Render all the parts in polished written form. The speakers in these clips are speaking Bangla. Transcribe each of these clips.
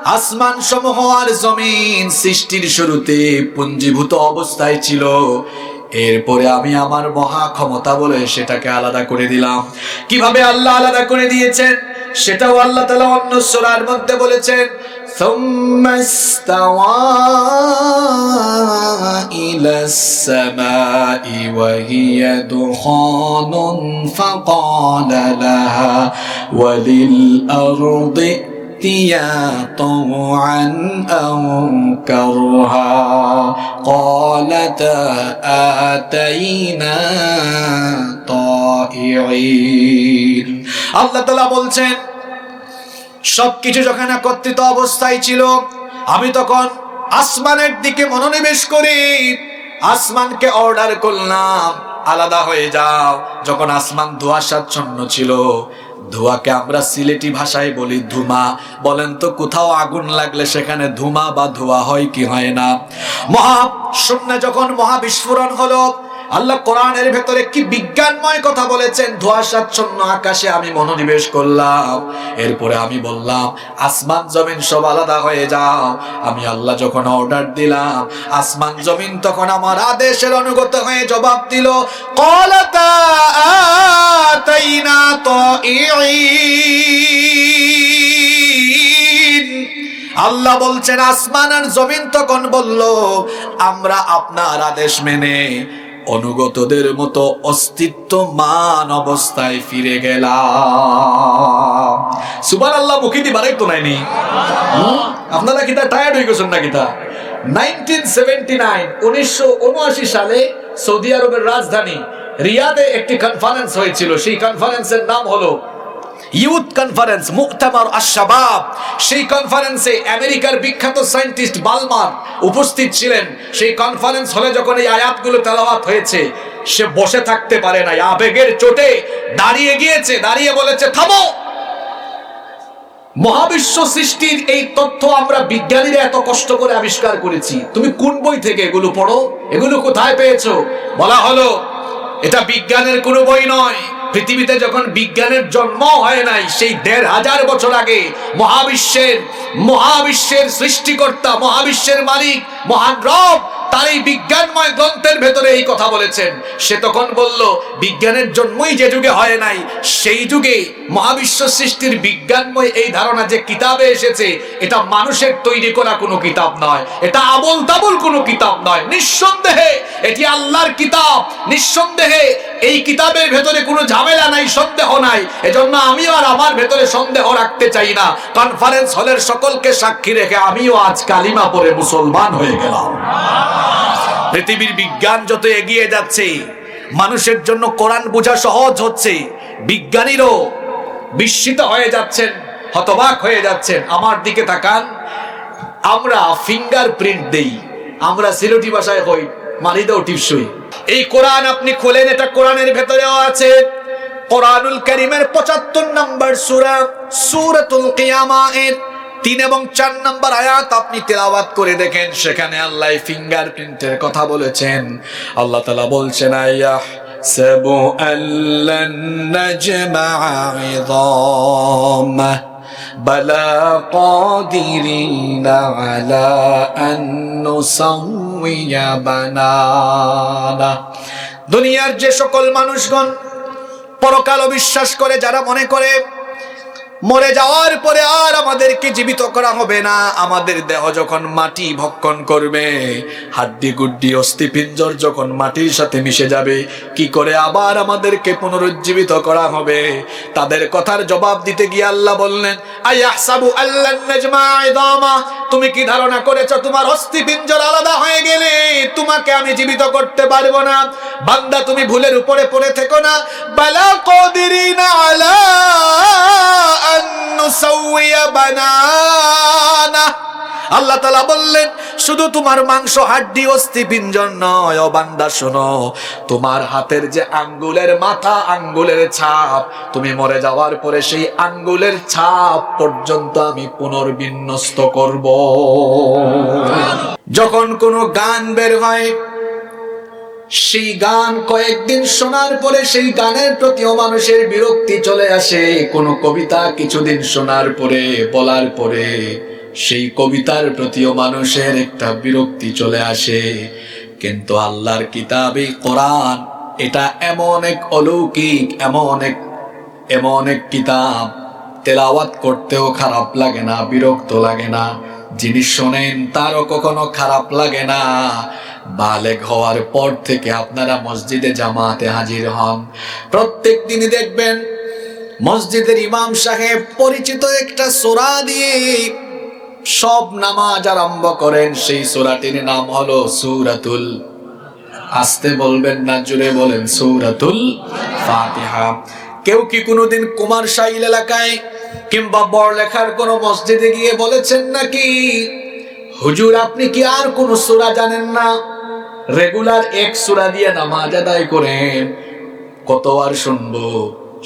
আসমান সমূহ আর জমিন সৃষ্টির শুরুতে পুঞ্জীভূত অবস্থায় ছিল, এরপরে আমি আমার মহা ক্ষমতা বলে সেটাকে আলাদা করে দিলাম। কিভাবে আল্লাহ আলাদা করে দিয়েছেন সেটাও আল্লাহ তাআলা অন্য সূরার মধ্যে বলেছেন, সুম্মা ইস্তাওয়া ইলাস সামাই ওয়া হিয়া দুখানুন ফাকালা লাহা ওয়া লিল আরদি ائتيا طوعا أو كرها قالتا آتينا طائعين। আল্লাহ তাআলা বলছেন, সবকিছু যখন একত্রিত অবস্থায় ছিল, আমি তখন আসমানের দিকে মনোনিবেশ করি, আসমানকে অর্ডার করলাম আলাদা হয়ে যাও। যখন আসমান ধোঁয়াশাচ্ছন্ন ছিল, ধোঁয়াকে আমরা সিলেটি ভাষায় বলি ধুমা। বলেন তো কোথাও আগুন লাগলে সেখানে ধুমা বা ধোঁয়া হয় কি হয় না? মহাশূন্যে যখন মহাবিস্ফোরণ হলো, আল্লাহ কোরআনের ভেতরে কি বিজ্ঞানময় কথা বলেছেন। ধোঁয়াশাচ্ছন্ন আকাশে আমি মনোনিবেশ করলাম, এরপরে আমি বললাম আসমান জমিন সব আলাদা হয়ে যাও। আমি আল্লাহ যখন অর্ডার দিলাম, আসমান জমিন তখন আমার আদেশের অনুগত হয়ে জবাব দিল, ক্বালাতা আতাইনা তাইঈন। আল্লাহ বলছেন, আসমান আর জমিন তখন বলল, আমরা আপনার আদেশ মেনে অনুগতদের মতো অস্তিত্বমান অবস্থায় ফিরে গেলাম। সুবহানাল্লাহ, মুখে দি বাড়াই তো নাইনি। আপনারা কি তা টায়ার্ড হয়ে গেছেন নাকি? তা 1979 সালে সৌদি আরবের রাজধানী রিয়াদে একটি কনফারেন্স হয়েছিল। সেই কনফারেন্সের নাম হলো ইউথ কনফারেন্স মুক্তামার আশ-শাবাব। সেই কনফারেন্সে আমেরিকার বিখ্যাত সায়েন্টিস্ট বালমার উপস্থিত ছিলেন। সেই কনফারেন্স হলে যখন এই আয়াতগুলো তেলাওয়াত হয়েছে, সে বসে থাকতে পারে না, আবেগের চোটে দাঁড়িয়ে গিয়েছে, দাঁড়িয়ে বলেছে, থামো। মহাবিশ্ব সৃষ্টির এই তথ্য আমরা বিজ্ঞানীরা এত কষ্ট করে আবিষ্কার করেছি, তুমি কোন বই থেকে এগুলো পড়ো? এগুলো কোথায় পেয়েছো? বলা হলো, এটা বিজ্ঞানের কোনো বই নয়। পৃথিবীতে যখন বিজ্ঞানের জন্ম হয় নাই, সেই ১৫০০ বছর আগে মহাবিশ্বের সৃষ্টিকর্তা, মহাবিশ্বের মালিক, মহান রব তার এই বিজ্ঞানময় গ্রন্থের ভেতরে এই কথা বলেছেন। সে তখন বলল, বিজ্ঞানের জন্মই যে যুগে হয় নাই, সেই যুগে মহাবিশ্ব সৃষ্টির বিজ্ঞানময় এই ধারণা যে কিতাবে এসেছে, এটা মানুষের তৈরি করা কোনো কিতাব নয়, এটা আবোল তাবোল কোনো কিতাব নয়। নিঃসন্দেহে এটি আল্লাহর কিতাব, নিঃসন্দেহে এই কিতাবের ভেতরে কোনো ঝামেলা নাই, সন্দেহ নাই। এজন্য আমিও আর আমার ভেতরে সন্দেহ রাখতে চাই না। কনফারেন্স হলের সকলকে সাক্ষী রেখে আমিও আজ কালিমা পড়ে মুসলমান হয়ে গেলাম। পৃথিবীর বিজ্ঞান যত এগিয়ে যাচ্ছে, মানুষের জন্য কোরআন বোঝা সহজ হচ্ছে, বিজ্ঞানীরাও বিস্মিত হয়ে যাচ্ছেন, হতবাক হয়ে যাচ্ছেন। আমার দিকে তাকান, আমরা ফিঙ্গারপ্রিন্ট দেই, আমরা সিলেটি ভাষায় হই মারি দাও টিপসই। এই কোরআন আপনি খোলেন, এটা কোরআনের ভেতরেও আছে। কোরআনুল কারীমের ৭৫ নম্বর সূরা সূরাতুল কিয়ামা এর ৩ এবং ৪ নম্বর আয়াত আপনি তেলাওয়াত করে দেখেন, সেখানে আল্লাহ ফিঙ্গারপ্রিন্টের কথা বলেছেন। আল্লাহ তাআলা বলছেন, আয়াহসাবু আল্লান নাজমা'a 'ইযামা বালা কাদিরিনা আলা আন নুসাউইয়া বানানা। দুনিয়ার যে সকল মানুষগণ পরকাল বিশ্বাস করে, যারা মনে করে মরে যাওয়ার পরে আর আমাদেরকে জীবিত করা হবে না, আমাদের দেহ যখন মাটি ভক্ষণ করবে, হাড্ডি গুড্ডি অস্থিপিঞ্জর যখন মাটির সাথে মিশে যাবে, কি করে আবার আমাদেরকে পুনরুজ্জীবিত করা হবে? তাদের কথার জবাব দিতে গিয়ে আল্লাহ বললেন, আয়াহসাবু আল্লান নাজমা'a 'ইযামা, তুমি কি ধারণা করেছো তোমার অস্থিপিঞ্জর আলাদা হয়ে গেলে তোমাকে আমি জীবিত করতে পারবো না? বান্দা, তুমি ভুলের উপরে পড়ে থেকো না। বালা কাদিরিনা আলা আন নুসাউইয়া বানানা। আল্লাহ তাআলা বললেন, শুধু তোমার মাংস হাড্ডি অস্থিপিঞ্জর নয়, ও বান্দা শোনো, তোমার হাতের যে আঙ্গুলের মাথা, আঙ্গুলের ছাপ, তুমি মরে যাওয়ার পরে সেই আঙ্গুলের ছাপ পর্যন্ত আমি পুনর্বিন্যস্ত করব। যখন কোনো গান বের হয়, সেই গান কয়েকদিন শোনার পরে সেই গানের প্রতিও মানুষের বিরক্তি চলে আসে। কোন কবিতা কিছুদিন শোনার পরে, বলার পরে সেই কবিতার প্রতিও মানুষের একটা বিরক্তি চলে আসে। কিন্তু আল্লাহর কিতাবে কোরআন এটা এমন এক অলৌকিক, এমন এক কিতাব, তেলাওয়াত করতেও খারাপ লাগে না, বিরক্ত লাগে না। যিনি শোনেন তারও কখনো খারাপ লাগে না। বালেগ হওয়ার পর থেকে আপনারা মসজিদে জামাতে হাজির হন, প্রত্যেক দিনই দেখবেন মসজিদের ইমাম সাহেব পরিচিত একটা সূরা দিয়ে সব নামাজ আরম্ভ করেন। সেই সূরাটির নাম হলো সূরাতুল, আস্তে বলবেন না, জোরে বলেন, সূরাতুল ফাতিহা। কেউ কি কোনোদিন কুমারশাইল এলাকায় কিংবা বড়লেখার কোনো মসজিদে গিয়ে বলেছেন নাকি, হুজুর আপনি কি আর কোন সূরা জানেন না? রেগুলার এক সূরা দিয়ে নামাজ আদায় করেন। কত আর শুনবো,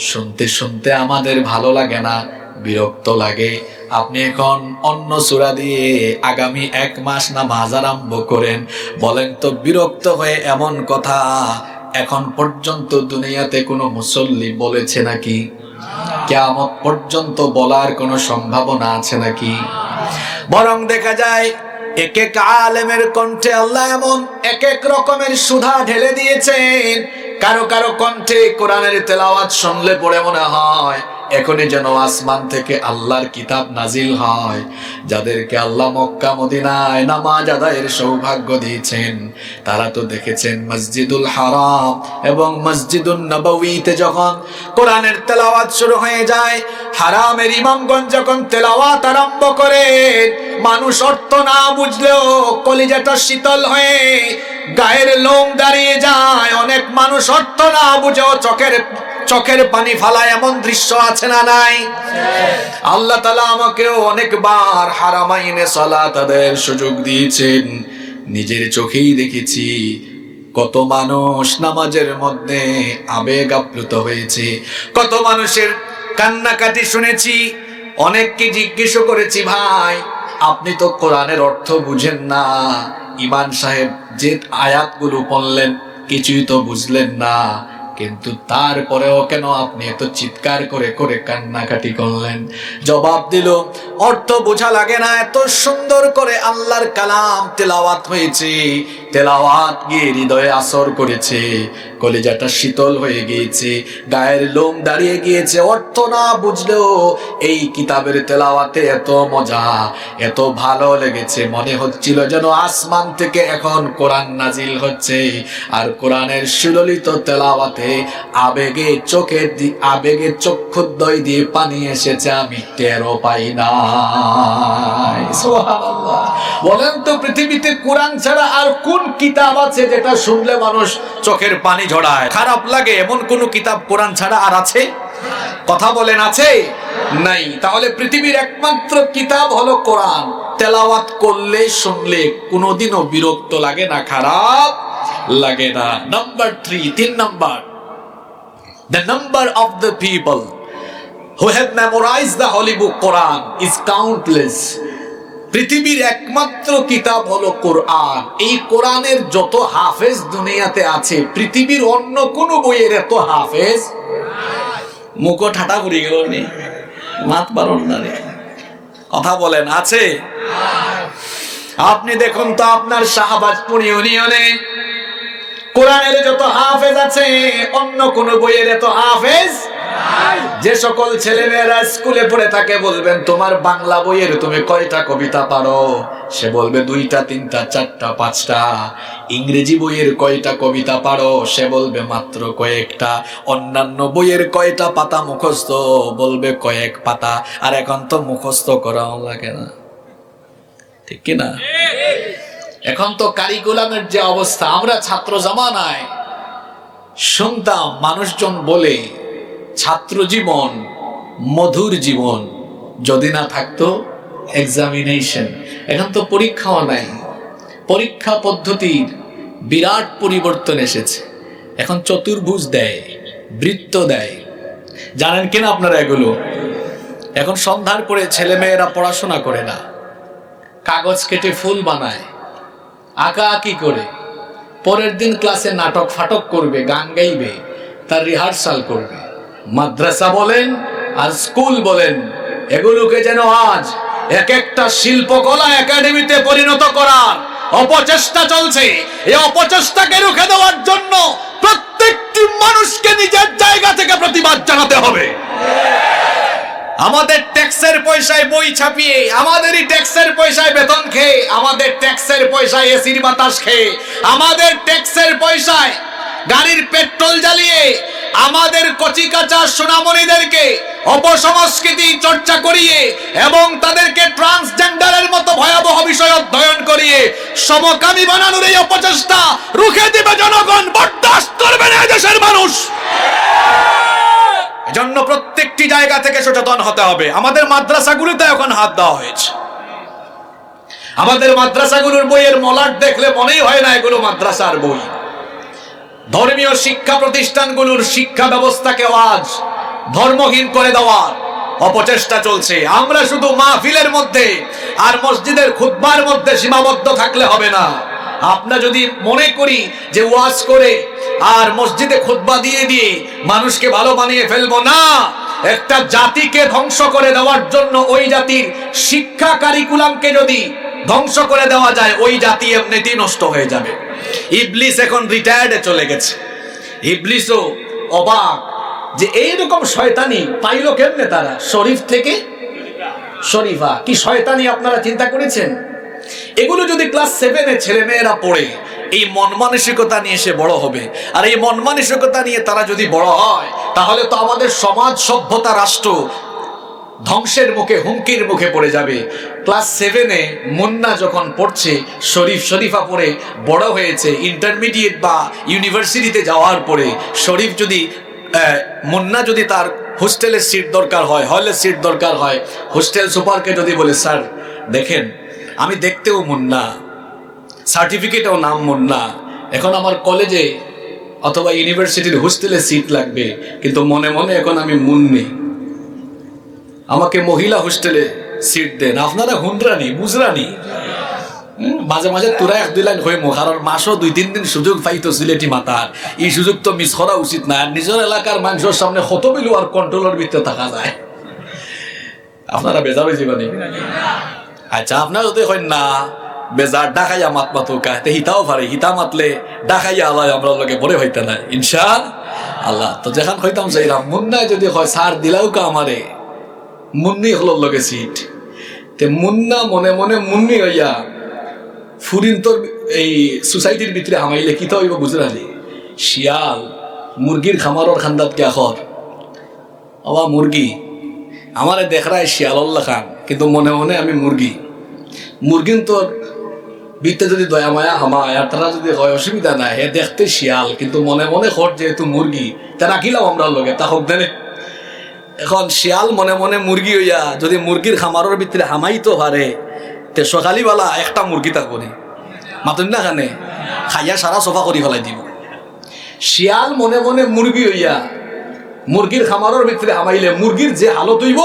শুনতে শুনতে আমাদের ভালো লাগে না, বিরক্ত লাগে। আপনি এখন অন্য সূরা দিয়ে আগামী 1 মাস নামাজ আরম্ভ করেন। বলেন তো বিরক্ত হয়ে এমন কথা এখন পর্যন্ত দুনিয়াতে কোনো মুসল্লি বলেছে নাকি? কিয়ামত পর্যন্ত বলার কোনো সম্ভাবনা আছে নাকি? বরং দেখা যায় এক এক আলেমের কণ্ঠে আল্লাহ এমন এক এক রকমের সুধা ঢেলে দিয়েছেন। কারো কারো কণ্ঠে কোরআনের তেলাওয়াত শুনলে পড়ে মনে হয় এখনই যেন আসমান থেকে আল্লাহর কিতাব নাজিল হয়। যাদেরকে আল্লাহ মক্কা মদিনায় নামাজ আদায়ের সৌভাগ্য দিয়েছেন, তারা তো দেখেছেন মসজিদুল হারাম এবং মসজিদুন নববীতে যখন কোরআনের তেলাওয়াত শুরু হয়ে যায়, হারামের ইমামগণ যখন তেলাওয়াত আরম্ভ করেন, মানুষ অর্থ না বুঝলেও কলিজাটা শীতল হয়ে গায়ের লোম দাঁড়িয়ে যায়। অনেক মানুষ অর্থ না বুঝেও চোখের পানি ফালায়, এমন দৃশ্য আছে না নাই? আল্লাহ তাআলা আমাকেও অনেকবার হারামাইনে সালাত আদায়ের সুযোগ দিয়েছেন, নিজের চোখেই দেখেছি কত মানুষ নামাজের মধ্যে আবেগ আপ্লুত হয়েছে, কত মানুষের কান্নাকাটি শুনেছি। অনেককে জিজ্ঞেস করেছি, ভাই আপনি তো কোরআনের অর্থ বুঝেন না, ইমাম সাহেব যে আয়াতগুলো পড়লেন কিছুই তো বুঝলেন না, কিন্তু তারপরেও কেন আপনি এত চিৎকার করে করে কান্নাকাটি করলেন? জবাব দিল, অর্থ বোঝা লাগে না, এত সুন্দর করে আল্লাহর কালাম তেলাওয়াত হয়েছে, তেলাওয়াত গিয়ে হৃদয়ে আসর করেছে, কলিজাটা শীতল হয়ে গিয়েছে, গায়ের লোম দাঁড়িয়ে গিয়েছে। অর্থ না বুঝলেও এই কিতাবের তেলাওয়াতে এত মজা, এত ভালো লেগেছে, মনে হচ্ছিল যেন আসমান থেকে এখন কোরআন নাজিল হচ্ছে। আর কোরআনের সুললিত তেলাওয়াতে আবেগে চক্ষুদ্বয় দিয়ে পানি এসেছে, আমি টেরও পাই না। সুবহানাল্লাহ। বলেন তো পৃথিবীতে কোরআন ছাড়া আর কোন কিতাব আছে যেটা শুনলে মানুষ চোখের পানি ঝরায়, খারাপ লাগে? এমন কোন কিতাব কোরআন ছাড়া আর আছে? কথা বলেন, আছে? নাই। তাহলে পৃথিবীর একমাত্র কিতাব হলো কোরআন। তেলাওয়াত করলে শুনলে কোনোদিনও বিরক্ত লাগে না, খারাপ লাগে না। Number 3, 3 number, the number of the people who have memorized the holy book Quran is countless. পৃথিবীর একমাত্র কিতাব হলো কোরআন। এই কোরআনের যত হাফেজ দুনিয়াতে আছে, পৃথিবীর অন্য কোন বইয়ের এত হাফেজ। মুখো ঠাটা পড়ে গেল নি, মাত পারন না রে, কথা বলেন, আছে? আপনি দেখুন তো আপনার শাহবাজপুর ইউনিয়নে কোরআনের যত হাফেজ আছে, অন্য কোন বইয়ের এত হাফেজ। যে সকল ছেলেমেয়েরা স্কুলে পড়ে থাকে, বলবেন তোমার বাংলা বইয়ের তুমি কয়টা কবিতা পারো? সে বলবে 2টা 3টা 4টা 5টা। ইংরেজি বইয়ের কয়টা কবিতা পারো? সে বলবে মাত্র কয়েকটা। অন্যান্য বইয়ের কয়টা পাতা মুখস্থ? বলবে কয়েক পাতা। আর এখন তো মুখস্থ করাও লাগে না, ঠিক কি না? এখন তো কারিকুলামের যে অবস্থা, আমরা ছাত্র জামানায় শুনতাম মানুষজন বলে ছাত্র জীবন মধুর জীবন, যদি না থাকতো এক্সামিনেশন। এখন তো পরীক্ষাও নাই, পরীক্ষা পদ্ধতির বিরাট পরিবর্তন এসেছে। এখন চতুর্ভুজ দেয়, বৃত্ত দেয়, জানেন কিনা আপনারা এগুলো? এখন সন্ধ্যার পরে ছেলেমেয়েরা পড়াশোনা করে না, কাগজ কেটে ফুল বানায়, আঁকাআঁকি করে, পরের দিন ক্লাসে নাটক ফাটক করবে, গান গাইবে, তার রিহার্সাল করবে। মাদ্রাসা বলেন আর স্কুল বলেন, এগুলোকে যেন আজ এক একটা শিল্পকলা একাডেমিতে পরিণত করার অপচেষ্টা চলছে। এই অপচেষ্টাকে রুখে দেওয়ার জন্য প্রত্যেকটি মানুষকে নিজের জায়গা থেকে প্রতিবাদ জানাতে হবে। আমাদের ট্যাক্সের পয়সায় বই ছাপিয়ে, আমাদেরই ট্যাক্সের পয়সায় বেতন খেয়ে, আমাদের ট্যাক্সের পয়সায় এসির বাতাস খেয়ে, আমাদের ট্যাক্সের পয়সায় গাড়ির পেট্রোল জ্বালিয়ে আমাদের কচিকাঁচা সোনামণিদেরকে অপসংস্কৃতি চর্চা করিয়ে এবং তাদেরকে ট্রান্সজেন্ডারের মতো ভয়াবহ বিষয় অধ্যয়ন করিয়ে সমকামী বানানোর এই অপচেষ্টা রুখে দিবে জনগণ, বরদাস্ত করবে না দেশের মানুষ। এজন্য প্রত্যেকটি জায়গা থেকে সচেতন হতে হবে। আমাদের মাদ্রাসাগুলোতে এখন হাত দেওয়া হয়েছে। আমাদের মাদ্রাসাগুলোর বইয়ের মলাট দেখলে মনেই হয় না এগুলো মাদ্রাসার বই। ধর্মীয় শিক্ষা প্রতিষ্ঠানগুলোর শিক্ষা ব্যবস্থাকে আজ ধর্মহীন করে দেওয়ার অপচেষ্টা চলছে। আমরা শুধু মাহফিলের মধ্যে আর মসজিদের খুতবার মধ্যে সীমাবদ্ধ থাকলে হবে না। আমরা যদি মনে করি যে ওয়াজ করে আর মসজিদে খুতবা দিয়ে দিয়ে মানুষকে ভালো বানিয়ে ফেলবো, না, একটা জাতিকে ধ্বংস করে দেওয়ার জন্য ওই জাতির শিক্ষা কারিকুলামকে যদি ধ্বংস করে দেওয়া যায়, ওই জাতি এমনিতেই নষ্ট হয়ে যাবে। ইবলিস এখন রিটায়ার্ডে চলে গেছে। ইবলিসও অবাক যে এইরকম শয়তানি পাইলো কেমনে তারা। শরীফ থেকে শরীফা, কি শয়তানি আপনারা চিন্তা করেছেন? এগুলো যদি ক্লাস 7-এ ছেলে মেয়েরা পড়ে, এই মন মানসিকতা নিয়ে সে বড় হবে। আর এই মন মানসিকতা নিয়ে তারা যদি বড় হয়, তাহলে তো আমাদের সমাজ, সভ্যতা, রাষ্ট্র ধ্বংসের মুখে, হুমকির মুখে পড়ে যাবে। ক্লাস 7-এ মুন্না যখন পড়ছে, শরীফ শরীফা পড়ে বড় হয়েছে, ইন্টারমিডিয়েট বা ইউনিভার্সিটিতে যাওয়ার পরে শরীফ যদি মুন্না যদি তার হোস্টেলের সিট দরকার হয়, হলের সিট দরকার হয়, হোস্টেল সুপারকে যদি বলে, স্যার দেখেন আমি দেখতেও মুন্না, সার্টিফিকেটেও নাম মুন্না, এখন আমার কলেজে অথবা ইউনিভার্সিটির হোস্টেলে সিট লাগবে, কিন্তু মনে মনে এখন আমি মুন্নি, আমাকে মহিলা হোস্টেলে সিট দেন। আপনারা হুনরানি বুঝরানি, মাঝে মাঝে তোরা 1-2 লাইন হয়ে কারণ মাসও 2-3 দিন সুযোগ পাইতো সিলেটি মাতার, এই সুযোগ তো মিস করা উচিত না। নিজের এলাকার মানুষের সামনে কত বিলু আর কন্ট্রোলের ভিতরে থাকা যায়। আপনারা বেজা বেজি বানি, আচ্ছা আপনারা যদি হয় না বেজার ডাকাইয়া মাত মাতুকা, তে হিতাও পারে, হিতা মাতলে ডাকাইয়া আল্লাহ আমরা লোকে বড় হইতে না ইনশা আল্লাহ। তো যেখান হইতাম চাইলাম মুন্নায় যদি হয় সার দিলাও কা আমারে, মুন্নি হল লগে সিট, তে মুন্না মনে মনে মুন্নি হইয়া ফুরিন তোর এই সোসাইটির ভিতরে হামাইলে কি তো হইব বুঝলানি। শিয়াল মুরগির খামারর খান্দাত কে আখর আবা মুরগি আমারে দেখরায় শিয়াল্লাহ খান, কিন্তু মনে মনে আমি মুরগি। মুরগিন তোর ভিতরে যদি দয়া মায়া হামায় আর তারা যদি হয় অসুবিধা নাই, হে দেখতে শিয়াল কিন্তু মনে মনে খর যেহেতু মুরগি, তা রাখিলাম আমরা লগে তা হোক দেনে। এখন শিয়াল মনে মনে মুরগি হইয়া যদি মুরগির খামারের ভিতরে হামাইতো পারে, তে সকালবেলা একটা মুরগি তা করে মাতুন না খানে খাইয়া সারা সোফা করি ফেলাই দিব। শিয়াল মনে মনে মুরগি হইয়া মুরগির খামারের ভিতরে হামাইলে মুরগির যে হালত হইব,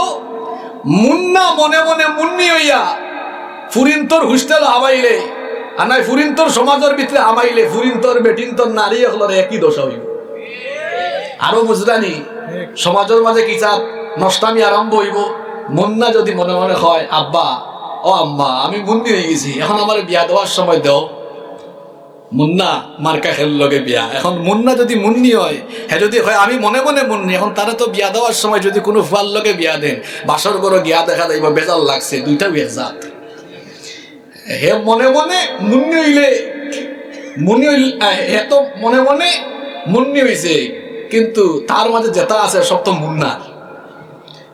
মুন্না মনে মনে মুন্নি হইয়া ফুরিন্তর হুস্টেল হামাইলে আর নাই ফুরিন্তর সমাজের ভিতরে হামাইলে ফুরিন্তর বেটিন্তর নারী এগুলোর একই দশা হইব। আরো বুঝলানি সমাজের মাঝে কিসা নষ্টামি আরম্ভ হইব। মুন্না যদি মনে মনে হয় আব্বা ও আম্মা আমি মুন্নি হয়ে গেছি, এখন আমার বিয়া দেওয়ার সময় দেও, মুন্না মার্কা খেল লগে বিয়া। এখন মুন্না যদি মুন্নি হয়, হ্যাঁ যদি হয় আমি মনে মনে মুন্নি, এখন তারা তো বিয়া দেওয়ার সময় যদি কোনো ফুয়ার লগে বিয়া দেন, বাসর বড় গিয়া দেখা যাইব বেজাল লাগছে, দুইটা বেজাত। হে মনে মনে মুন্নি হইলে মুন্নি হইলে হে তো মনে মনে মুন্নি হইছে, কিন্তু তার মাঝে যেটা আছে সব তো মুন্নার।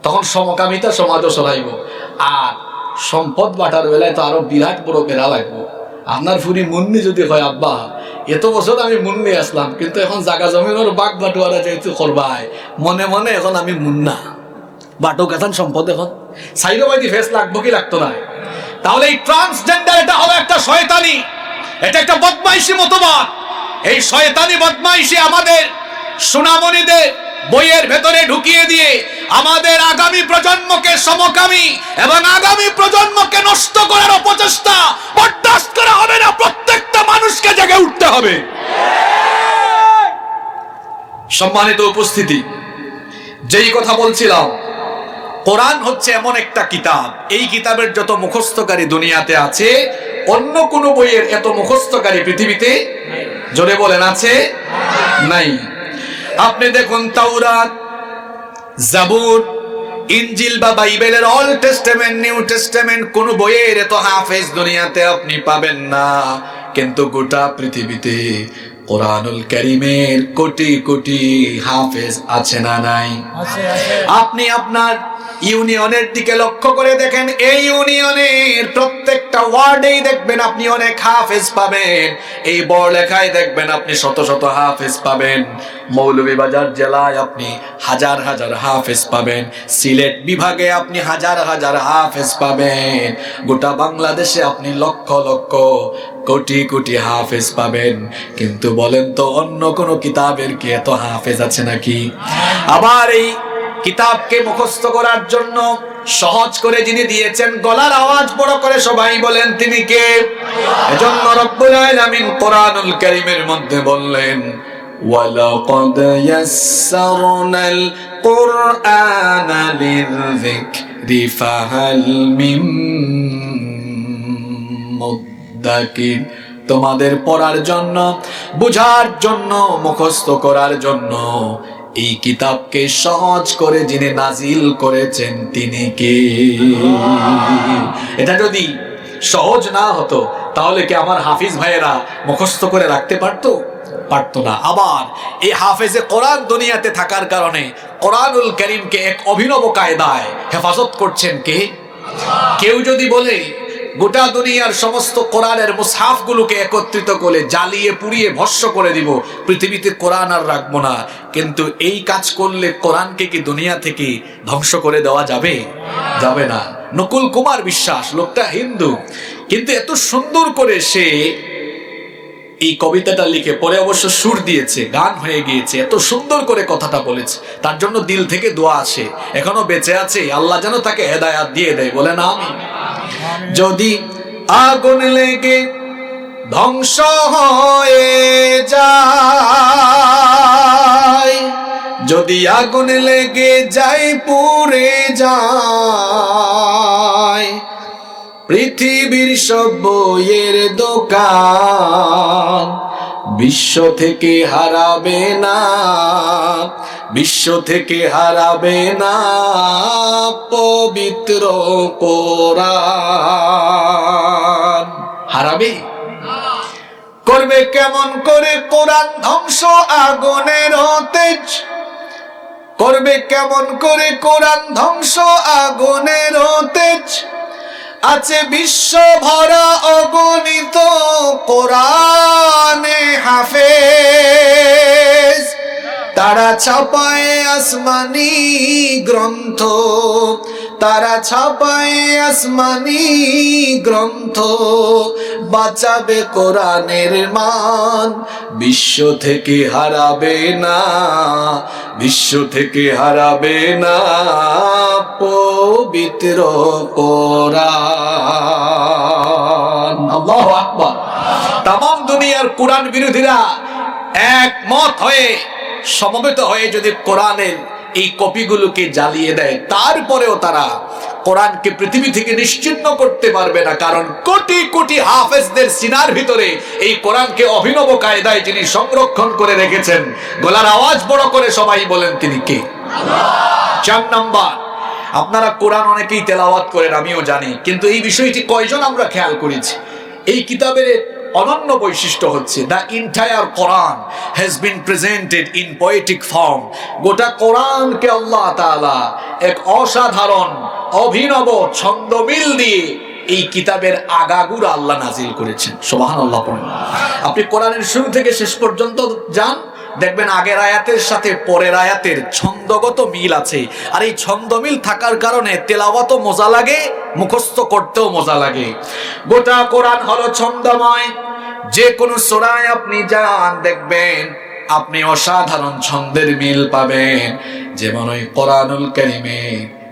তখন সমকামিতা সমাজও চলাইব। আর সম্পদ বাটার বেলায় তো আরো বিরাট বড় বেড়া লাগবো। আপনার ফুরি মুন্নি যদি হয় আব্বা এত বছর আমি মুন্নি আসলাম, কিন্তু এখন জাগা জমিনের বাঘ বাটুয়ারা যেহেতু করবাই, মনে মনে এখন আমি মুন্না বাটু কেথান সম্পদ এখন সাইরোবাইদি ফেস লাগবো কি লাগতো না। তাহলে এই ট্রান্সজেন্ডার এটা হলো একটা শয়তানি, এটা একটা বদমাইশি মতবাদ। এই শয়তানি বদমাইশি আমাদের সোনামণিদের বইয়ের ভেতরে ঢুকিয়ে দিয়ে আমাদের আগামী প্রজন্মকে সমকামী এবং আগামী প্রজন্মকে নষ্ট করার অপচেষ্টা বরদাস্ত করা হবে না। প্রত্যেকটা মানুষকে জেগে উঠতে হবে। সম্মানিত উপস্থিতি, যেই কথা বলছিলাম, কোরআন হচ্ছে এমন একটা কিতাব, এই কিতাবের যত মুখস্থকারী দুনিয়াতে আছে, অন্য কোন বইয়ের এত মুখস্থকারী পৃথিবীতে, জোরে বলেন, আছে? নাই। আপনি দেখুন তাওরাত, জাবুর, ইনজিল বা বাইবেলের অল টেস্টামেন্ট, নিউ টেস্টামেন্ট, কোন বইয়ের এত হাফেজ দুনিয়াতে আপনি পাবেন না। কিন্তু গোটা পৃথিবীতে কোরআনুল কারীমের কোটি কোটি হাফেজ আছে না নাই? আপনি আপনার ইউনিয়নের দিকে লক্ষ্য করে দেখেন, এই ইউনিয়নের প্রত্যেকটা ওয়ার্ডেই দেখবেন আপনি অনেক হাফেজ পাবেন। এই বড় লেখায় দেখবেন আপনি শত শত হাফেজ পাবেন। মৌলভীবাজার জেলায় আপনি হাজার হাজার হাফেজ পাবেন। সিলেট বিভাগে আপনি হাজার হাজার হাফেজ পাবেন। গোটা বাংলাদেশে আপনি লক্ষ লক্ষ কোটি কোটি হাফেজ পাবেন। কিন্তু বলেন তো, অন্য কোন কিতাবের কি এত হাফেজ আছে নাকি? আবার এই কিতাবকে মুখস্থ করার জন্য সহজ করে যিনি দিয়েছেন, গলার আওয়াজ বড় করে সবাই বলেন, তিনি কে? এজন্য রব্বুল আলামিন কোরআনুল কারীমের মধ্যে বললেন, ওয়ালাকাদ ইয়াসসারনাল কুরআনা লিযিকরি ফাহাল মিন মুদ্দাকির। তোমাদের পড়ার জন্য, বুঝার জন্য, মুখস্থ করার জন্য এই কিতাবকে সহজ করে যিনি নাজিল করেছেন তিনি কে? এটা যদি সহজ না হতো তাহলে কি আমার হাফিজ ভাইয়েরা মুখস্থ করে রাখতে পারতো? পারতো না। আবার এই হাফেজে কোরআন দুনিয়াতে থাকার কারণে কোরআনুল কারীমকে এক অভিনব কায়দায় হেফাজত করছেন কে? কেউ যদি বলে গোটা দুনিয়ার সমস্ত কোরআনের মুসহাফ গুলোকে একত্রিত করে জ্বালিয়ে পুড়িয়ে ভস্ম করে দিব, পৃথিবীতে কোরআন আর রাখবো না, কিন্তু এই কাজ করলে কোরআনকে কি দুনিয়া থেকে ধ্বংস করে দেওয়া যাবে? যাবে না। নকুল কুমার বিশ্বাস, লোকটা হিন্দু, কিন্তু এত সুন্দর করে সে এই কবিতাটা লিখে, পরে অবশ্য সুর দিয়েছে, গান হয়ে গিয়েছে, এত সুন্দর করে কথাটা বলেছে, তার জন্য দিল থেকে দোয়া আসে। এখনো বেঁচে আছে, আল্লাহ যেন তাকে হেদায়াত দিয়ে দেয়, বলে না আমি। যদি আগুন লেগে ধ্বংস হয়ে যায়, যদি আগুন লেগে যায় পুড়ে যায়, পৃথিবীর সব বইয়ের দোকান বিশ্ব থেকে হারাবে না, বিশ্ব থেকে হারাবে না পবিত্র কোরআন। হারাবে? করবে কেমন করে কোরআন ধ্বংস? আগুনের তেজ করবে কেমন করে কোরআন ধ্বংস? আগুনের তেজ আছে বিশ্ব ভরা অগণিত কোরআনে হাফেজ। তারা ছাপায় আসমানি গ্রন্থ, তারা ছাপায় আসমানি গ্রন্থ, বাঁচাবে কোরআনের মান, বিশ্ব থেকে হারাবে না, বিশ্ব থেকে হারাবে না পবিত্র কোরআন। আল্লাহু আকবার। তামাম দুনিয়ার কোরআন বিরোধীরা একমত হয়ে, সমবেত হয়ে যদি কোরআনের এই কপিগুলোকে জ্বালিয়ে দেয়, তারপরেও তারা কোরআনকে পৃথিবী থেকে নিশ্চিহ্ন করতে পারবে না, কারণ কোটি কোটি হাফেজদের সিনার ভিতরে এই কোরআনকে অভিনব কায়দায় যিনি সংরক্ষণ করে রেখেছেন, গলার আওয়াজ বড় করে সবাই বলেন, তিনি কে? আল্লাহ। 4 নাম্বার, আপনারা কোরআন অনেকেই তেলাওয়াত করেন, আমিও জানি, কিন্তু এই বিষয়টি কয়জন আমরা খেয়াল করেছি? এই কিতাবের অনন্য বৈশিষ্ট্য হচ্ছে, the entire Quran has been presented in poetic form. গোটা কোরআনকে আল্লাহ তাআলা এক অসাধারণ অভিনব ছন্দমিল দিয়ে এই কিতাবের আগাগুড়া আল্লাহ নাজিল করেছেন। সুবহানাল্লাহ পড়েন। আপনি কোরআনের শুরু থেকে শেষ পর্যন্ত যান, দেখবেন আগের আয়াতের সাথে পরের আয়াতের ছন্দগত মিল আছে। আর এই ছন্দমিল থাকার কারণে তেলাওয়াতও মজা লাগে, মুখস্থ করতেও মজা লাগে। গোটা কোরআন হলো ছন্দময়। যে কোনো সূরায় আপনি যান, দেখবেন আপনি অসাধারণ ছন্দের মিল পাবেন। যেমন ওই কোরআনুল কারীমে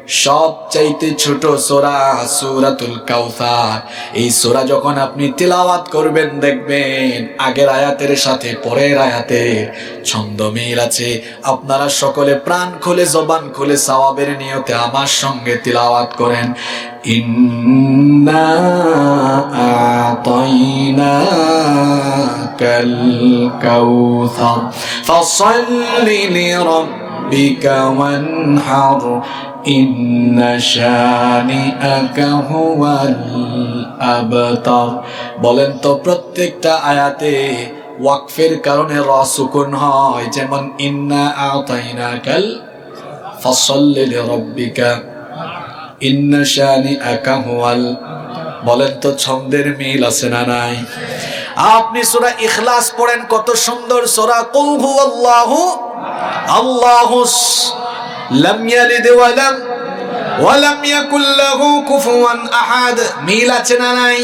সবচাইতে ছোট সূরা সূরাতুল কাউসার। এই সূরা যখন আপনি তিলাওয়াত করবেন দেখবেন আগের আয়াতের সাথে পরের আয়াতের ছন্দ মিল আছে। আপনারা সকলে প্রাণ খুলে জবান খুলে সওয়াবের নিয়তে আমার সঙ্গে তিলাওয়াত করেন, ইন্না আ'তাইনাকাল কাউসার ফাসাল্লি লিরাব্বিকা ওয়ানহার ইন্না শানিআকা হুয়াল আবতার। বলেন তো প্রত্যেকটা আয়াতে ওয়াকফের কারণে র সুকুন হয়, যেমন ইন্না আ'তাইনাকাল ফাসাল্লি লিরাব্বিকা ইন্না শানিআকা হুয়াল। বলেন তো ছন্দের মিল আছে না নাই? আপনি সূরা ইখলাস পড়েন, কত সুন্দর সূরা, কুল হুয়াল্লাহু আল্লাহুস লাম ইয়ালিদ ওয়া লাম ইয়াকুল লাহু কুফুয়ান আহাদ। মিল আছে না নাই?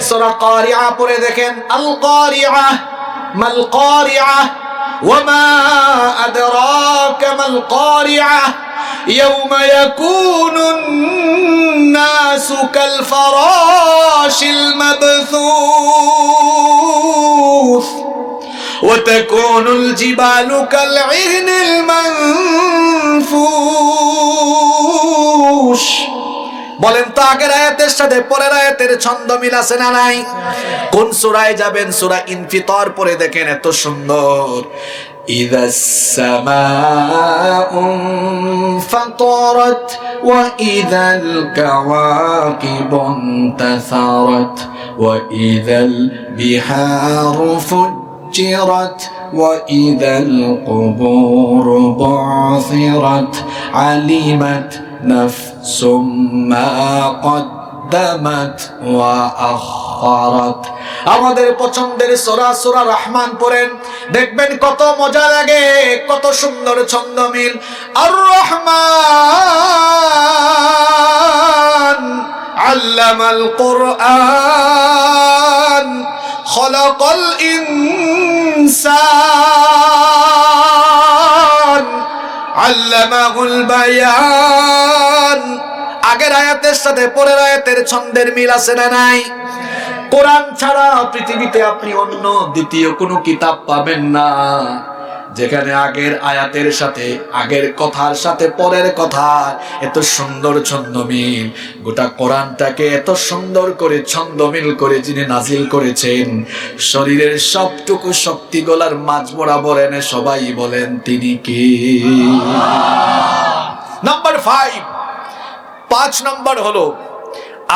সূরা কারিআ পড়ে দেখেন, আল কারিআ মাল কারিআ ওয়া মা আদরাকা মাল কারিআ ইয়াউমা ইয়াকুনুন নাসু কাল ফারাশিল মাবথুস وتكون الجبال كالعهن المنفوش। বলেন তো আগের আয়াতের সাথে পরের আয়াতের ছন্দ মিল আছে না নাই? কোন সূরায় যাবেন? সূরা ইনফিতার পড়ে দেখেন, এত সুন্দর, إذا السماء انفطرت وإذا الكواكب انتثرت وإذا البحار فجرت وإذا القبور بعثرت علمت نفس ما قدمت وأخرت। আমাদের পছন্দের সূরা সূরা রহমান পড়েন, দেখবেন কত মজা লাগে, কত সুন্দর ছন্দ মিল। আর রহমান আল্লামাল কুরআন খলাকাল ইনসান আল্লামাহুল বায়ান। আগের আয়াতের সাথে পরের আয়াতের ছন্দের মিল আছে না নাই? কোরআন ছাড়া পৃথিবীতে আপনি অন্য দ্বিতীয় কোনো কিতাব পাবেন না যেখানে আগের আয়াতের সাথে আগের কথার সাথে পরের কথা এত সুন্দর ছন্দ মিল। গোটা কোরআনটাকে এত সুন্দর করে ছন্দ মিল করে যিনি নাজিল করেছেন, শরীরের সবটুকু শক্তি গলার মাঝ বরাবর এনে সবাই বলেন তিনি কে? নাম্বার 5 নম্বর হলো,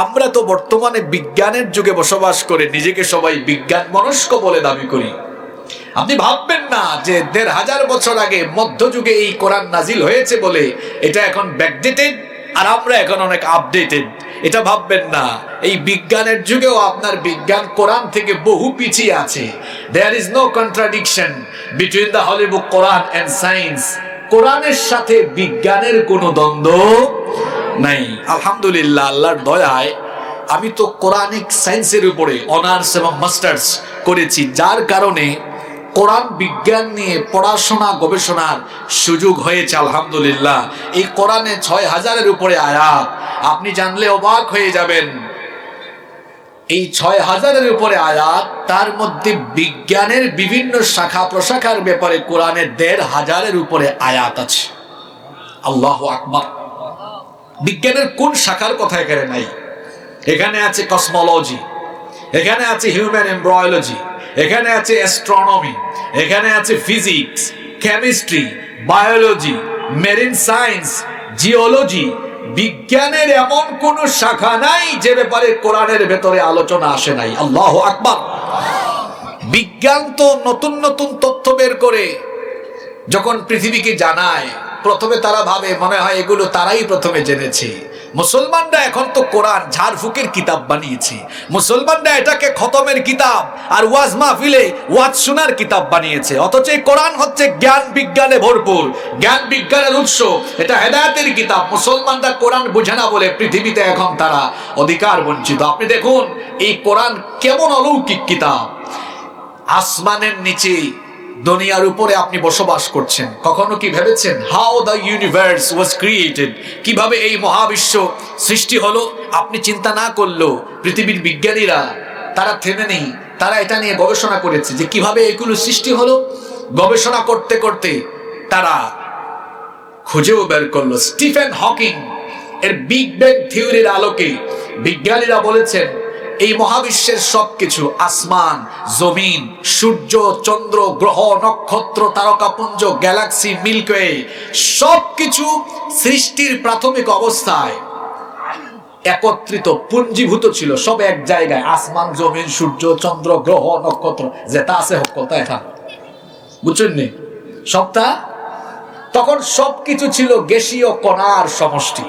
আমরা তো বর্তমানে বিজ্ঞানের যুগে বসবাস করে নিজেকে সবাই বিজ্ঞান মনস্ক বলে দাবি করি। আপনি ভাববেন না যে ১৫০০ বছর আগে মধ্যযুগে এই কোরআন নাজিল হয়েছে বলে এটা এখন ব্যাকডেটেড আর আমরা এখন অনেক আপডেটেড, এটা ভাববেন না। এই বিজ্ঞানের যুগেও আপনার বিজ্ঞান কোরআন থেকে বহু পিছিয়ে আছে। There is no contradiction between the holy book Quran and science. কোরআনের সাথে বিজ্ঞানের কোনো দ্বন্দ্ব নাই। আলহামদুলিল্লাহ, আল্লাহর দয়ায় আমি তো কোরআনিক সায়েন্সের উপরে অনার্স এবং মাস্টার্স করেছি, যার কারণে কোরআন বিজ্ঞান নিয়ে পড়াশোনা গবেষণার সুযোগ হয়েছে আলহামদুলিল্লাহ। এই কোরআনে ৬০০০-এর উপরে আয়াত, আপনি জানলে অবাক হয়ে যাবেন। এই ৬০০০-এর উপরে আয়াত, তার মধ্যে বিজ্ঞানের বিভিন্ন শাখা প্রশাখার ব্যাপারে কোরআনের ১৫০০-এর উপরে আয়াত আছে। আল্লাহু আকবার। বিজ্ঞানের কোন শাখার কথা এখানে নাই? এখানে আছে কসমোলজি, এখানে আছে হিউম্যান এমব্রায়োলজি, এখানে আছে অ্যাস্ট্রোনমি, এখানে আছে physics, chemistry, biology, marine science, geology. বিজ্ঞানের এমন কোন শাখা নাই যে ব্যাপারে কোরআনের ভেতরে আলোচনা আসে নাই। আল্লাহু আকবার। বিজ্ঞান তো নতুন নতুন তথ্য বের করে যখন পৃথিবীকে জানায়, প্রথমে তারা ভাবে মনে হয় এগুলো তারাই প্রথমে জেনেছে। মুসলমানরা এখন তো কোরআন ঝাড়ফুকের কিতাব বানিয়েছে। মুসলমানরা এটাকে খতমের কিতাব আর ওয়াজ মাহফিলে ওয়াজ শোনার কিতাব বানিয়েছে। অথচ এই কোরআন হচ্ছে জ্ঞান বিজ্ঞানে ভরপুর, জ্ঞান বিজ্ঞানের উৎস, এটা হেদায়েতের কিতাব। মুসলমানরা কোরআন বোঝে না বলে পৃথিবীতে এখন তারা অধিকার বঞ্চিত। আপনি দেখুন এই কোরআন কেমন অলৌকিক কিতাব। আসমানের নিচে দুনিয়ার উপরে আপনি বসবাস করছেন, কখনো কি ভেবেছেন how the universe was created, কিভাবে এই মহাবিশ্ব সৃষ্টি হলো? আপনি চিন্তা না করলেও পৃথিবীর বিজ্ঞানীরা তারা থেমে নেই, তারা এটা নিয়ে গবেষণা করেছে যে কিভাবে এগুলো সৃষ্টি হলো। গবেষণা করতে করতে তারা খুঁজেও বের করলো স্টিফেন হকিং এর বিগ ব্যাং থিওরির আলোকে বিজ্ঞানীরা বলেছেন এই মহাবিশ্বের সবকিছু, আসমান, জমিন, সূর্য, চন্দ্র, গ্রহ, নক্ষত্র, তারকাপুঞ্জ, গ্যালাক্সি, মিল্কওয়ে, সবকিছু সৃষ্টির প্রাথমিক অবস্থায় একত্রিত পুঞ্জীভূত ছিল, সব এক জায়গায়। আসমান, জমিন, সূর্য, চন্দ্র, গ্রহ, নক্ষত্র যেটা আছে হকলতা এখন বুঝছেন নি সবটা। তখন সবকিছু ছিল গ্যাসীয় কণার সমষ্টি,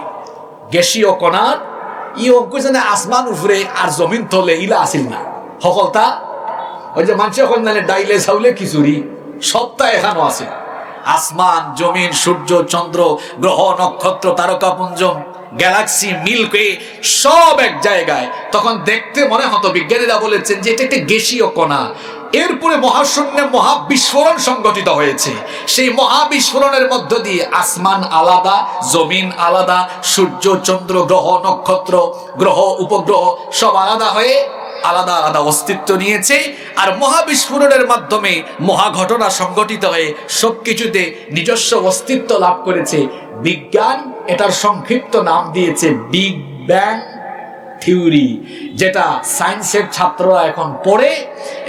গ্যাসীয় কণার জানে আসমান উপরে আর জমিন তলে ইলা আসিল না সকলতা। ওই যে মানুষ কন্যানে ডাইলে চাউলে খিচুড়ি সবটা এখানো আছে। আসমান, জমিন, সূর্য, চন্দ্র, গ্রহ, নক্ষত্র, তারকাপুঞ্জ, গ্যালাক্সি, মিল্কওয়ে সব এক জায়গায়। তখন দেখতে মনে হতো, বিজ্ঞানীরা বলেছেন যে এটা একটা গ্যাসীয় কণা। এরপরে মহাশূন্যে মহাবিস্ফোরণ সংঘটিত হয়েছে। সেই মহাবিস্ফোরণের মধ্য দিয়ে আসমান আলাদা, জমিন আলাদা, সূর্য, চন্দ্র, গ্রহ, নক্ষত্র, গ্রহ, উপগ্রহ সব আলাদা হয়ে আলাদা আলাদা অস্তিত্ব নিয়েছে। আর মহাবিস্ফোরণের মাধ্যমে মহাঘটনা সংঘটিত হয়ে সবকিছুতে নিজস্ব অস্তিত্ব লাভ করেছে। বিজ্ঞান এটার সংক্ষিপ্ত নাম দিয়েছে বিগ ব্যাং থিওরি, যেটা সায়েন্সের ছাত্ররা এখন পড়ে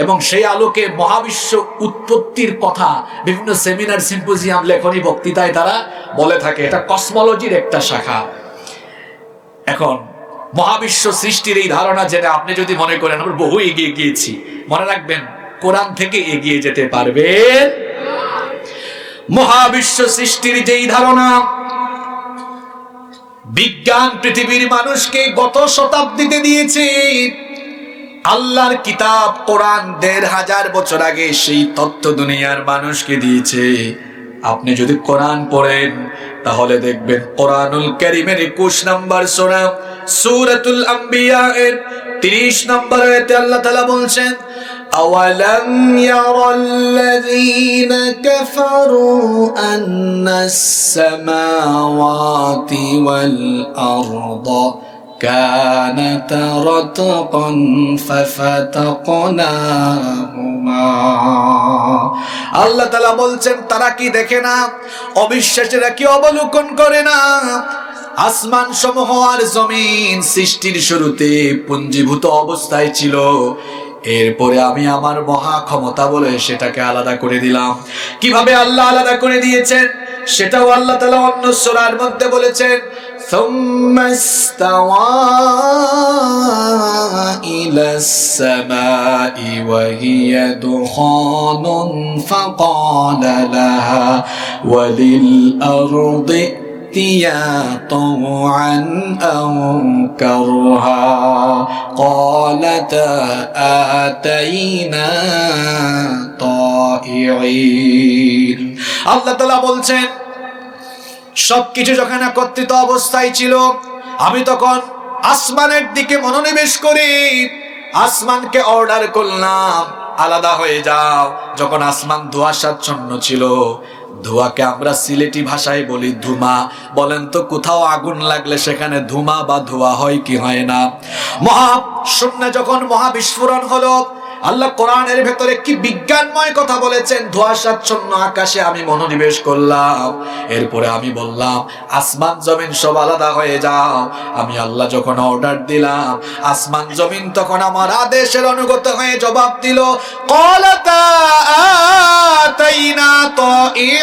এবং সেই আলোকে মহাবিশ্ব উৎপত্তির কথা বিভিন্ন সেমিনার, সিম্পোজিয়াম, লেখনী, বক্তৃতায় তারা বলে থাকে। এটা কসমোলজির একটা শাখা। এখন মহাবিশ্ব সৃষ্টির এই ধারণা জেনে আপনি যদি মনে করেন আমরা বহু এগিয়ে গিয়েছি, মনে রাখবেন কোরআন থেকে এগিয়ে যেতে পারবেন। মহাবিশ্ব সৃষ্টির যেই ধারণা বিজ্ঞান পৃথিবীর মানুষকে গত শতাব্দীতে দিয়েছে, আল্লাহর কিতাব কোরআন ১৫০০ বছর আগে সেই তথ্য দুনিয়ার মানুষকে দিয়েছে। আপনি যদি কোরআন পড়েন তাহলে দেখবেন কোরআনুল কারীমের ২১ নম্বর সূরা সূরাতুল আম্বিয়া এর ৩০ নম্বর আয়াতে আল্লাহ তাআলা বলছেন, أولم ير الذين كفروا أن السماوات والأرض كانتا رتقا ففتقناهما। আল্লাহ তাআলা বলছেন তারা কি দেখে না, অবিশ্বাসীরা কি অবলোকন করে না, আসমান সমূহ আর জমিন সৃষ্টির শুরুতে পুঞ্জীভূত অবস্থায় ছিল, এরপরে আমি আমার মহা ক্ষমতা বলে সেটাকে আলাদা করে দিলাম। কিভাবে আল্লাহ আলাদা করে দিয়েছেন সেটাও আল্লাহ তাআলা অন্য সূরার মধ্যে বলেছেন, সুম্মা ইস্তাওয়া ইলাস সামাই ওয়া হিয়া দুখানুন ফাকালা লাহা ওয়া লিল আরদি ائتيا طوعا أو كرها قالتا آتينا طائعين। আল্লাহ তাআলা বলছেন সবকিছু যখন একত্রিত অবস্থায় ছিল আমি তখন আসমানের দিকে মনোনিবেশ করি, আসমানকে অর্ডার করলাম আলাদা হয়ে যাও। যখন আসমান ধোঁয়াশাচ্ছন্ন ছিল, ধোঁয়াকে আমরা সিলেটি ভাষায় বলি ধুমা। বলেন তো কোথাও আগুন লাগলে সেখানে ধুমা বা ধোঁয়া হয় কি হয় না? মহাশূন্যে যখন মহাবিস্ফোরণ হলো, আল্লাহ কোরআনের ভেতরে কি বিজ্ঞানময় কথা বলেছেন। ধোঁয়াশাচ্ছন্ন আকাশে আমি মনোনিবেশ করলাম, এরপরে আমি বললাম আসমান জমিন সব আলাদা হয়ে যাও। আমি আল্লাহ যখন অর্ডার দিলাম, আসমান জমিন তখন আমার আদেশের অনুগত হয়ে জবাব দিল, ক্বালাতা আতাইনা তাইঈন।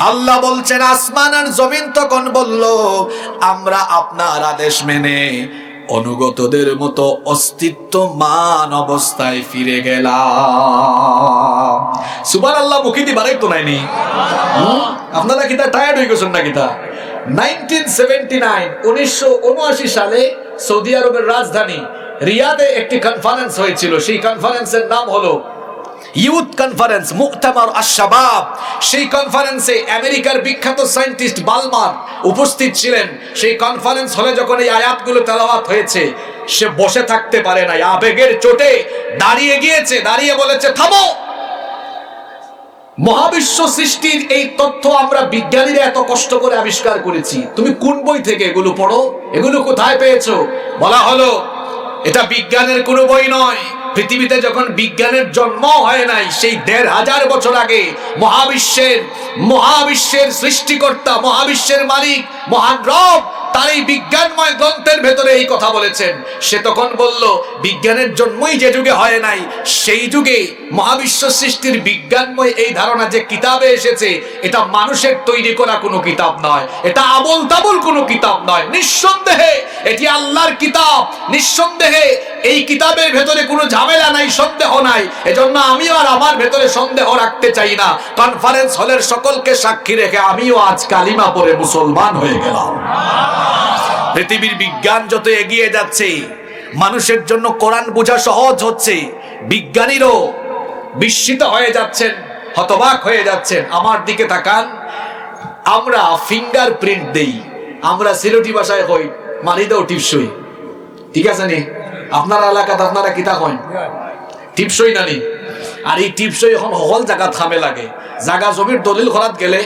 আল্লাহ বলছেন আসমান আর জমিন তখন বলল আমরা আপনার আদেশ মেনে অনুগতদের মতো অস্তিত্বমান অবস্থায় ফিরে গেলাম। সুবহানাল্লাহ, মুখে দি বাড়াই তো নাইনি। আপনারা কি তা টায়ার্ড হয়ে গেছেন নাকি? তা 1979 সালে সৌদি আরবের রাজধানী রিয়াদে একটি কনফারেন্স হয়েছিল। সেই কনফারেন্সের নাম হলো ইউথ কনফারেন্স মুক্তামার আশ-শাবাব। সেই কনফারেন্সে আমেরিকার বিখ্যাত সায়েন্টিস্ট বালমার উপস্থিত ছিলেন। সেই কনফারেন্স হলে যখন এই আয়াতগুলো তেলাওয়াত হয়েছে, সে বসে থাকতে পারে নাই, আবেগের চোটে দাঁড়িয়ে গিয়েছে, দাঁড়িয়ে বলেছে থামো। মহাবিশ্ব সৃষ্টির এই তথ্য আমরা বিজ্ঞানীরা এত কষ্ট করে আবিষ্কার করেছি, তুমি কোন বই থেকে এগুলো পড়ো, এগুলো কোথায় পেয়েছো? বলা হলো এটা বিজ্ঞানের কোনো বই নয়। পৃথিবীতে যখন বিজ্ঞানের জন্ম হয় নাই, সেই ১৫০০ বছর আগে মহাবিশ্বের সৃষ্টিকর্তা, মহাবিশ্বের মালিক, মহান রব তার এই বিজ্ঞানময় গ্রন্থের ভেতরে এই কথা বলেছেন। সে তখন বলল বিজ্ঞানের জন্মই যে যুগে হয় নাই, সেই যুগে মহাবিশ্ব সৃষ্টির বিজ্ঞানময় এই ধারণা যে কিতাবে এসেছে, এটা মানুষের তৈরি করা কোনো কিতাব নয়, এটা আবোল তাবোল কোনো কিতাব নয়। নিঃসন্দেহে এটি আল্লাহর কিতাব, নিঃসন্দেহে এই কিতাবের ভেতরে কোনো ঝামেলা নাই, সন্দেহ নাই। এজন্য আমিও আর আমার ভেতরে সন্দেহ রাখতে চাই না। কনফারেন্স হলের সকলকে সাক্ষী রেখে আমিও আজ কালিমা পড়ে মুসলমান হয়ে গেলাম। পৃথিবীর বিজ্ঞান যত এগিয়ে যাচ্ছে, মানুষের জন্য কোরআন বোঝা সহজ হচ্ছে, বিজ্ঞানীরও বিস্মিত হয়ে যাচ্ছেন, হতবাক হয়ে যাচ্ছেন। আমার দিকে তাকান, আমরা ফিঙ্গার প্রিন্ট দেই, আমরা সিলেটি ভাষায় হই মারি দাও টিপসই, ঠিক আছে নি? আপনার এলাকাতে আপনারা কিতা কইন? টিপসই নানি। আর এই টিপসই এখন হল জায়গা থামে লাগে, জায়গা জমির দলিল খরাত গেলে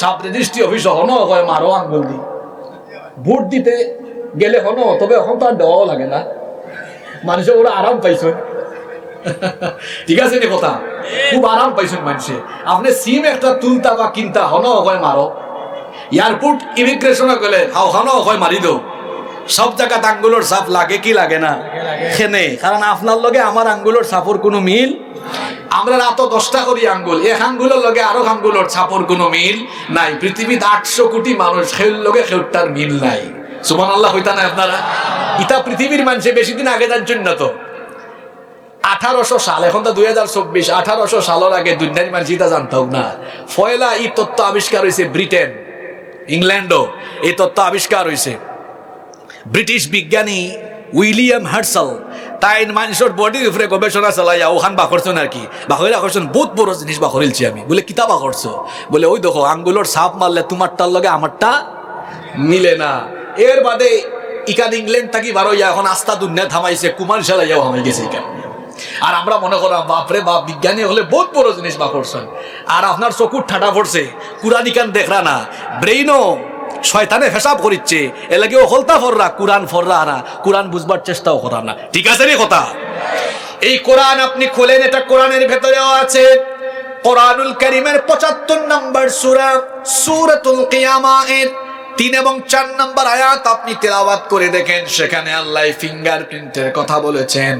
সাব রেজিস্ট্রি অফিস হনো হয় মারো আঙ্গুল দি, ভোট দিতে গেলে হনো, তবে এখন তো আর দেওয়াও লাগে না, মানুষের ওরা আরাম পাইছেন, ঠিক আছে নি কথা? খুব আরাম পাইছেন মানুষে। আপনি সিম একটা তুলতা বা কিনতা হনো হয় মারো, এয়ারপোর্ট ইমিগ্রেশনে গেলে হনো হয় মারি দো। সব জায়গা আঙ্গুলের ছাপ লাগে কি লাগে না? খেনে, কারণ আপনার লগে আমার আঙ্গুলের ছাপর কোনো মিল, আমরা রাত 10টা করি আঙ্গুল, এক আঙ্গুলের লগে আরো আঙ্গুলের ছাপর কোনো মিল নাই। পৃথিবীতে 800 কোটি মানুষ, খেল লগে খেলটার মিল নাই। সুবহানাল্লাহ হইতা না আপনারা? ইটা পৃথিবীর মানুষে বেশি দিন আগে জানছেন না তো। 1800 সাল, এখন তো 2024, 1800 সালের আগে দুনিয়ার মানুষ এটা জানতাম না। ফয়লা এই তত্ত্ব আবিষ্কার হয়েছে ব্রিটেন, ইংল্যান্ডও এই তত্ত্ব আবিষ্কার হয়েছে। ব্রিটিশ বিজ্ঞানী উইলিয়াম হার্সাল তাই মানুষের বডির উপরে গবেষণা চালাইয়া ওখান বাকরছেন আর কি, বাকরিলা করছেন বহুত বড় জিনিস বাকরিলছি আমি। বলে কিতা বাকরছো? বলে ওই দেখো আঙ্গুলের ছাপ মারলে তোমারটার লগে আমারটা মিলে না। এর বাদে ইকান ইংল্যান্ড থাকি বারো এখন আস্থা দুনিয়া থামাইছে, কুমার চালাইয়াও হামাই গেছে ইকান। আর আমরা মনে করাম বাপরে বাপ, বিজ্ঞানী হলে বহুত বড় জিনিস বাকরছেন। আর আপনার চকুর ঠাটা পড়ছে, কুরআন ইকান দেখরা না, ব্রেইনও শয়তানে হিসাব করিচ্ছে, এলাকে হলতা ফররা, কোরআন ফররা না, কোরআন বুঝবার চেষ্টাও করা না, ঠিক আছে রে কথা? এই কোরআন আপনি খোলেন, এটা কোরআনের ভেতরেও আছে। কোরআনুল কারীমের 75 নম্বর সূরা সূরাতুল কিয়ামা এর 3 এবং 4 নম্বর আয়াত আপনি তেলাওয়াত করে দেখেন, সেখানে আল্লাহ ফিঙ্গারপ্রিন্টের কথা বলেছেন।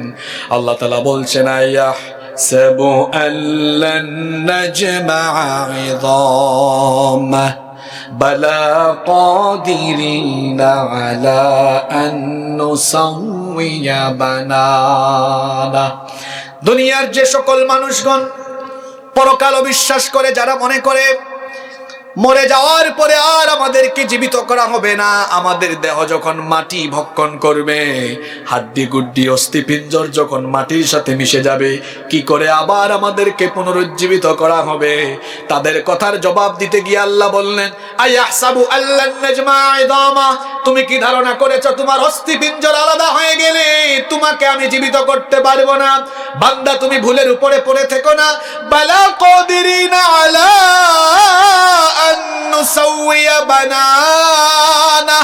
আল্লাহ তাআলা বলছেন আয়াহসাবু আল্লান নাজমা'a 'idhamah বালা কাদিরিনা আলা আন নুসাউইয়া বানানা। দুনিয়ার যে সকল মানুষগণ পরকাল বিশ্বাস করে, যারা মনে করে মরে যাওয়ার পরে আর আমাদেরকে জীবিত করা হবে না, আমাদের দেহ যখন মাটি ভক্ষণ করবে, হাড্ডি গুড্ডি অস্থিপিঞ্জর যখন মাটির সাথে মিশে যাবে, কি করে আবার আমাদেরকে পুনরুজ্জীবিত করা হবে? তাদের কথার জবাব দিতে গিয়ে আল্লাহ বললেন আয়াহসাবু আল্লান নাজমা'a 'idhamah, তুমি কি ধারণা করেছো তোমার অস্থিপিঞ্জর আলাদা হয়ে গেলে তোমাকে আমি জীবিত করতে পারবো না? বান্দা তুমি ভুলের উপরে পড়ে থেকো না। বালা কাদিরিনা আলা আন নুসাউইয়া বানানা।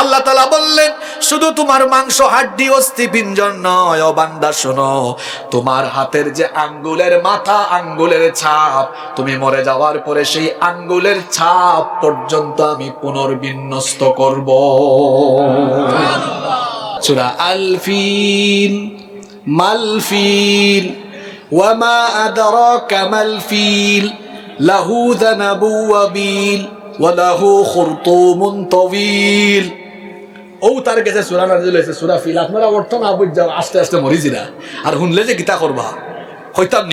আল্লাহ তাআলা বললেন শুধু তোমার মাংস হাড্ডি অস্থিপিঞ্জর নয়, ও বান্দা শোনো, তোমার হাতের যে আঙ্গুলের মাথা, আঙ্গুলের ছাপ, তুমি মরে যাওয়ার পরে সেই আঙ্গুলের ছাপ পর্যন্ত আমি পুনর্বিন্যস্ত করব। সূরা আল ফিল মাল ফিল ওয়ামা আদরাকা মাল ফিল লাহু যানাবু ওয়াবিল ওয়া লাহু খুরতুমুন তাওয়িল। ও তার কাছে সূরা নাযিল হইছে, সূরা ফিল। আপনারা অর্থ না বুঝা আস্তে আস্তে মরিজিরা, আর শুনলে যে কিতা করবা হইতাম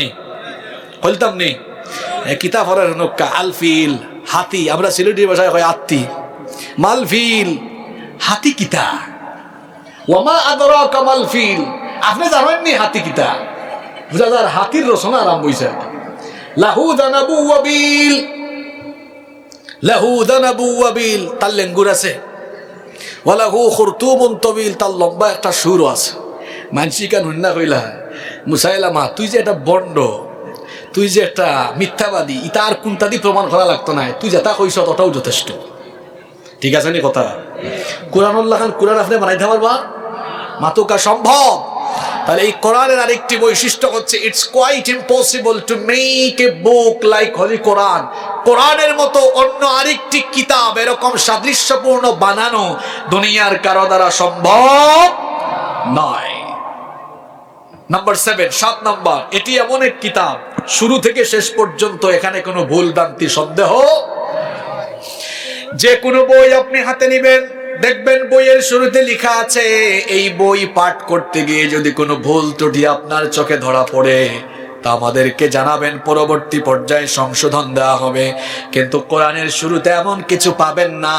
নি কিতা ফরার নক্কা। আল ফিল হাতি, আমরা সিলেটি ভাষায় কই আত্তি। মাল ফিল হাতি কিতা? ওয়ামা আদরাকা মাল ফিল, আপনি জানেন নি হাতি কিতা? বুঝা যার হাতির রচনা আরম্ভ হইছে। লাহু যানাবু ওয়াবিল, লাহু যানাবু ওয়াবিল, তার লেঙ্গুর আছে। ওয়ালাহু খুরতুমুন তাবিল, তার লম্বা একটা সুর আছে। মানসি কেন না কইলা মুসাইলামা তুই যে একটা বন্ড, তুই যে একটা মিথ্যাবাদী, ইটা আর কোনটা দিয়ে প্রমাণ করা লাগতো না, তুই যেটা কইছ তটাও যথেষ্ট। ঠিক আছে নি কথা? কোরআনুল্লাহ খান কোরআন আপনি বানাইতে পারবা মাতুকা সম্ভব? তাহলে এই কোরআনের আরেকটি বৈশিষ্ট্য হচ্ছে it's quite impossible to make a book like holy Quran. কোরআনের মতো অন্য আরেকটি কিতাব এরকম সাদৃশ্যপূর্ণ বানানো দুনিয়ার কারো দ্বারা সম্ভব নয়। নাম্বার 7, 7 নাম্বার, এটি এমন এক কিতাব শুরু থেকে শেষ পর্যন্ত এখানে কোনো ভুল ভ্রান্তি সন্দেহ, যে কোনো বই আপনি হাতে নেবেন দেখবেন বইয়ের শুরুতে লেখা আছে এই বই পাঠ করতে গিয়ে যদি কোনো ভুল ত্রুটি আপনার চোখে ধরা পড়ে তা আমাদেরকে জানাবেন, পরবর্তী পর্যায়ে সংশোধন দেওয়া হবে। কিন্তু কোরআনের শুরুতে এমন কিছু পাবেন না।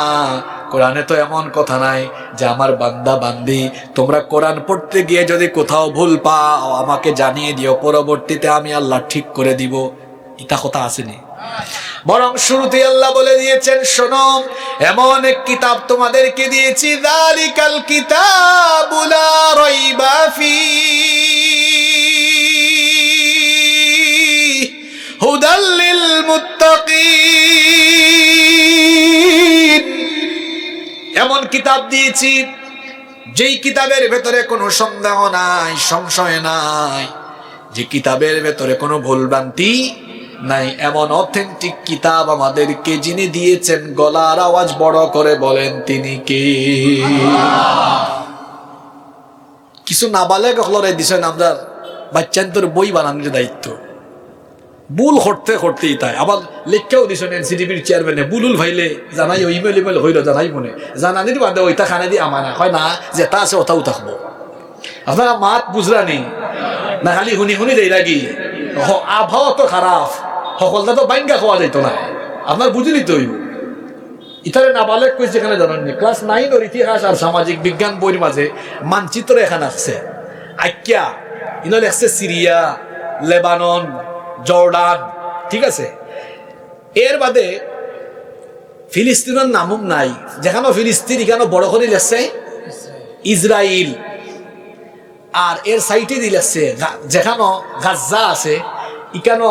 কোরআনে তো এমন কথা নাই যে আমার বান্দা বান্দি তোমরা কোরআন পড়তে গিয়ে যদি কোথাও ভুল পাও আমাকে জানিয়ে দিও, পরবর্তীতে আমি আল্লাহ ঠিক করে দিব, এটা কথা আসেনি। বরং শুরুতে আল্লাহ বলে দিয়েছেন শোনো এমন এক কিতাব তোমাদেরকে দিয়েছি, যালিকাল কিতাবু লা রাইবা ফীহি হুদাল লিল মুত্তাকিন। এমন কিতাব দিয়েছি যেই কিতাবের ভেতরে কোনো সন্দেহ নাই, সংশয় নাই, যে কিতাবের ভেতরে কোনো ভুলভ্রান্তি নাই। এমন অথেন্টিক কিতাব আমাদেরকে যিনি দিয়েছেন, গলার আওয়াজ বড় করে বলেন তিনি কে? কিছু নাবালেগ হলরে দিছেন আমরা বাচ্চান্তর বই বানানোর দায়িত্ব, ভুল করতে করতেই তাই। আবার লেখাও দিছেন এনসিডিবির চেয়ারম্যানে, বুলুল ভাইলে জানাই ইমেল ইমেল হইল জানাই মনে জানানির বাদে ওইটা খানা দিয়ে আমানা হয় না, যেটা আছে ওটাও থাকবো। আপনারা মাত বুঝলানি না, খালি শুনি শুনি দেই লাগি আবহাওয়া তো খারাপ, সকলটা তো বাইঙ্গা খাওয়া যাইতো না, আপনার বুঝলি তো। ইতারে নাবালেক কইছে এখানে জানাননি, ক্লাস 9 ওর ইতিহাস আর সামাজিক বিজ্ঞান বইয়ের মাঝে মানচিত্র এখানে আসছে, আইকিয়া ইনো লেখছে সিরিয়া, লেবানন, জর্ডান, ঠিক আছে। এর বাদে ফিলিস্তিনের নামও নাই, যেখানে ফিলিস্তিন এখানে বড় করে লেখছে ইসরায়েল, আর এর সাইটে দিয়ে লেখছে যেখানে গাজ্জা আছে ইখানো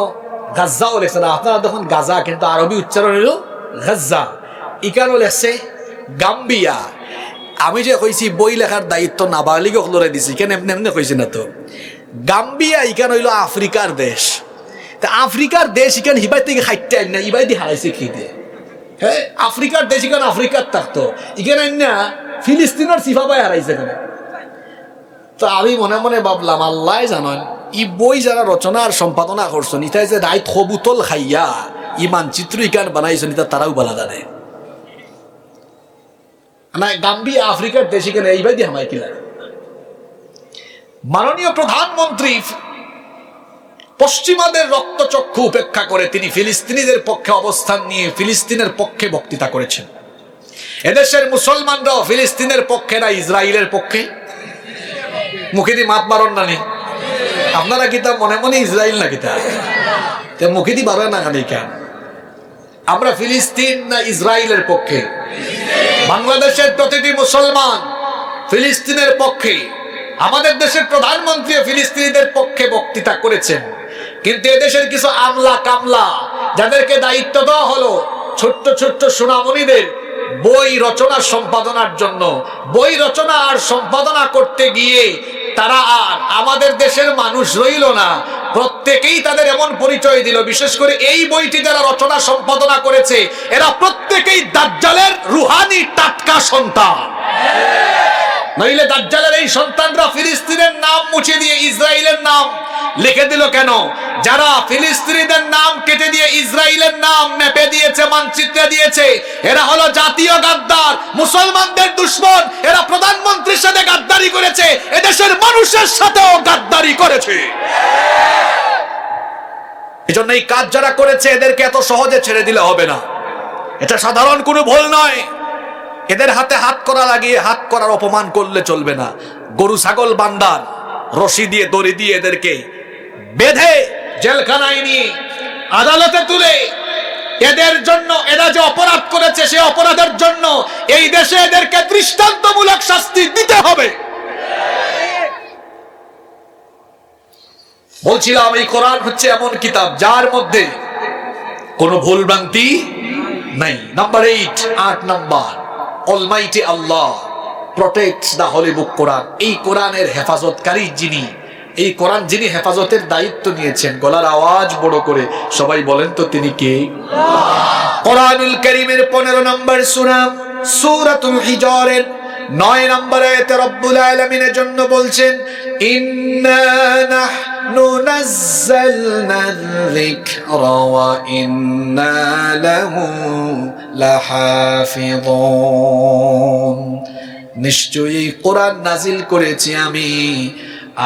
গাজ্জাও লেখছে না, আপনারা দেখুন গাজা কিন্তু আরবি উচ্চারণ হইল গাজ্জা, ইখানো লেখছে গাম্বিয়া। আমি যে কইছি বই লেখার দায়িত্ব নাবালিগ হলরে দিছি, কেন এমনি এমনি কইছি না তো। গাম্বিয়া ইখান হইল আফ্রিকার দেশ, তা আফ্রিকার দেশ ইখান হিবাই থেকে খাইতে আইন না, ইবাই দিয়ে হারাইছে খেতে। হ্যাঁ, আফ্রিকার দেশ ইখান আফ্রিকার থাকতো, ইখানে না ফিলিস্তিনের সিফাবাই হারাইছে এখানে। তো আমি মনে মনে ভাবলাম আল্লাহ জানেন ই বই যারা রচনা আর সম্পাদনা করছেন ইতাই যে রাইত কবুতল খাইয়া ই মানচিত্র ইকান বানাইছেন ইতা তারাও বলা জানে না। গাম্বিয়া আফ্রিকার দেশ এখানে এইভাবে দিয়ে হামাই কিলা। মাননীয় প্রধানমন্ত্রী পশ্চিমাদের রক্তচক্ষু উপেক্ষা করে তিনি ফিলিস্তিনিদের পক্ষে অবস্থান নিয়ে ফিলিস্তিনের পক্ষে বক্তৃতা করেছেন। এদেশের মুসলমানরাও ফিলিস্তিনের পক্ষে না ইসরায়েলের পক্ষে? মুখে দিয়ে মাত মারন না নি আপনারা কিতা মনে মনে ইসরায়েল না কিতা মুখে দিয়ে বাড়ে না খালি কেন? আমরা ফিলিস্তিন না ইসরায়েলের পক্ষে? বাংলাদেশের প্রতিটি মুসলমান ফিলিস্তিনের পক্ষে। আমাদের দেশের প্রধানমন্ত্রী ফিলিস্তিনিদের পক্ষে বক্তৃতা করেছেন, কিন্তু এদেশের কিছু আমলা কামলা যাদেরকে দায়িত্ব দেওয়া হলো ছোট্ট ছোট্ট সোনামণিদের বই রচনা সম্পাদনার জন্য, বই রচনা আর সম্পাদনা করতে গিয়ে তারা আর আমাদের দেশের মানুষ রইল না, প্রত্যেকেই তাদের এমন পরিচয় দিল। বিশেষ করে এই বইটি যারা রচনা সম্পাদনা করেছে এরা প্রত্যেকেই দাজ্জালের রুহানি টাটকা সন্তান। নইলে দাজ্জালের এই সন্তানরা ফিলিস্তিনের নাম মুছে দিয়ে ইসরায়েলের নাম লিখে দিল কেন? যারা ফিলিস্তিনিদের নাম কেটে দিয়ে ইসরায়েলের নাম মেপে দিয়েছে, মানচিত্রে দিয়েছে, এরা হলো জাতীয় গাদ্দার, মুসলমানদের দুশমন। এরা প্রধানমন্ত্রীর সাথে গাদ্দারি করেছে, এদেশের মানুষের সাথেও গাদ্দারি করেছে। এজন্য এই কাজ যারা করেছে এদেরকে এত সহজে ছেড়ে দিলে হবে না। এটা সাধারণ কোনো ভুল নয়। এদের হাতে হাত করা লাগিয়ে হাত করার অপমান করলে চলবে না। গরু ছাগল বান্দার রশি দিয়ে দড়ি দিয়ে এদেরকে বেঁধে জেলখানায় নিয়ে আদালতে তুলে এদের জন্য, এরা যে অপরাধ করেছে সে অপরাধের জন্য এই দেশে এদেরকে দৃষ্টান্ত বলছিলাম এই কোরআন হচ্ছে এমন কিতাব যার মধ্যে কোনো ভুল ভ্রান্তি নাই। নাম্বার 8 নাম্বার, অলমাইটি আল্লাহ প্রটেক্টস দা হলি বুক কোরআন। এই কোরআনের হেফাজতকারী যিনি, এই কোরআন যিনি হেফাজতের দায়িত্ব নিয়েছেন, গলার আওয়াজ বড় করে সবাই বলেন তো তিনি কে? কোরআনুল কারীমের 15 নম্বর সূরা সূরাতুল হিজরের 9 নম্বর আয়াতে রব্বুল আলামিনের জন্য বলছেন, ইন্না নাহনু নাযালনা যিকরা ওয়া ইন্না লাহু লাহাফিযুন। নিশ্চয়ই কোরআন নাজিল করেছি আমি,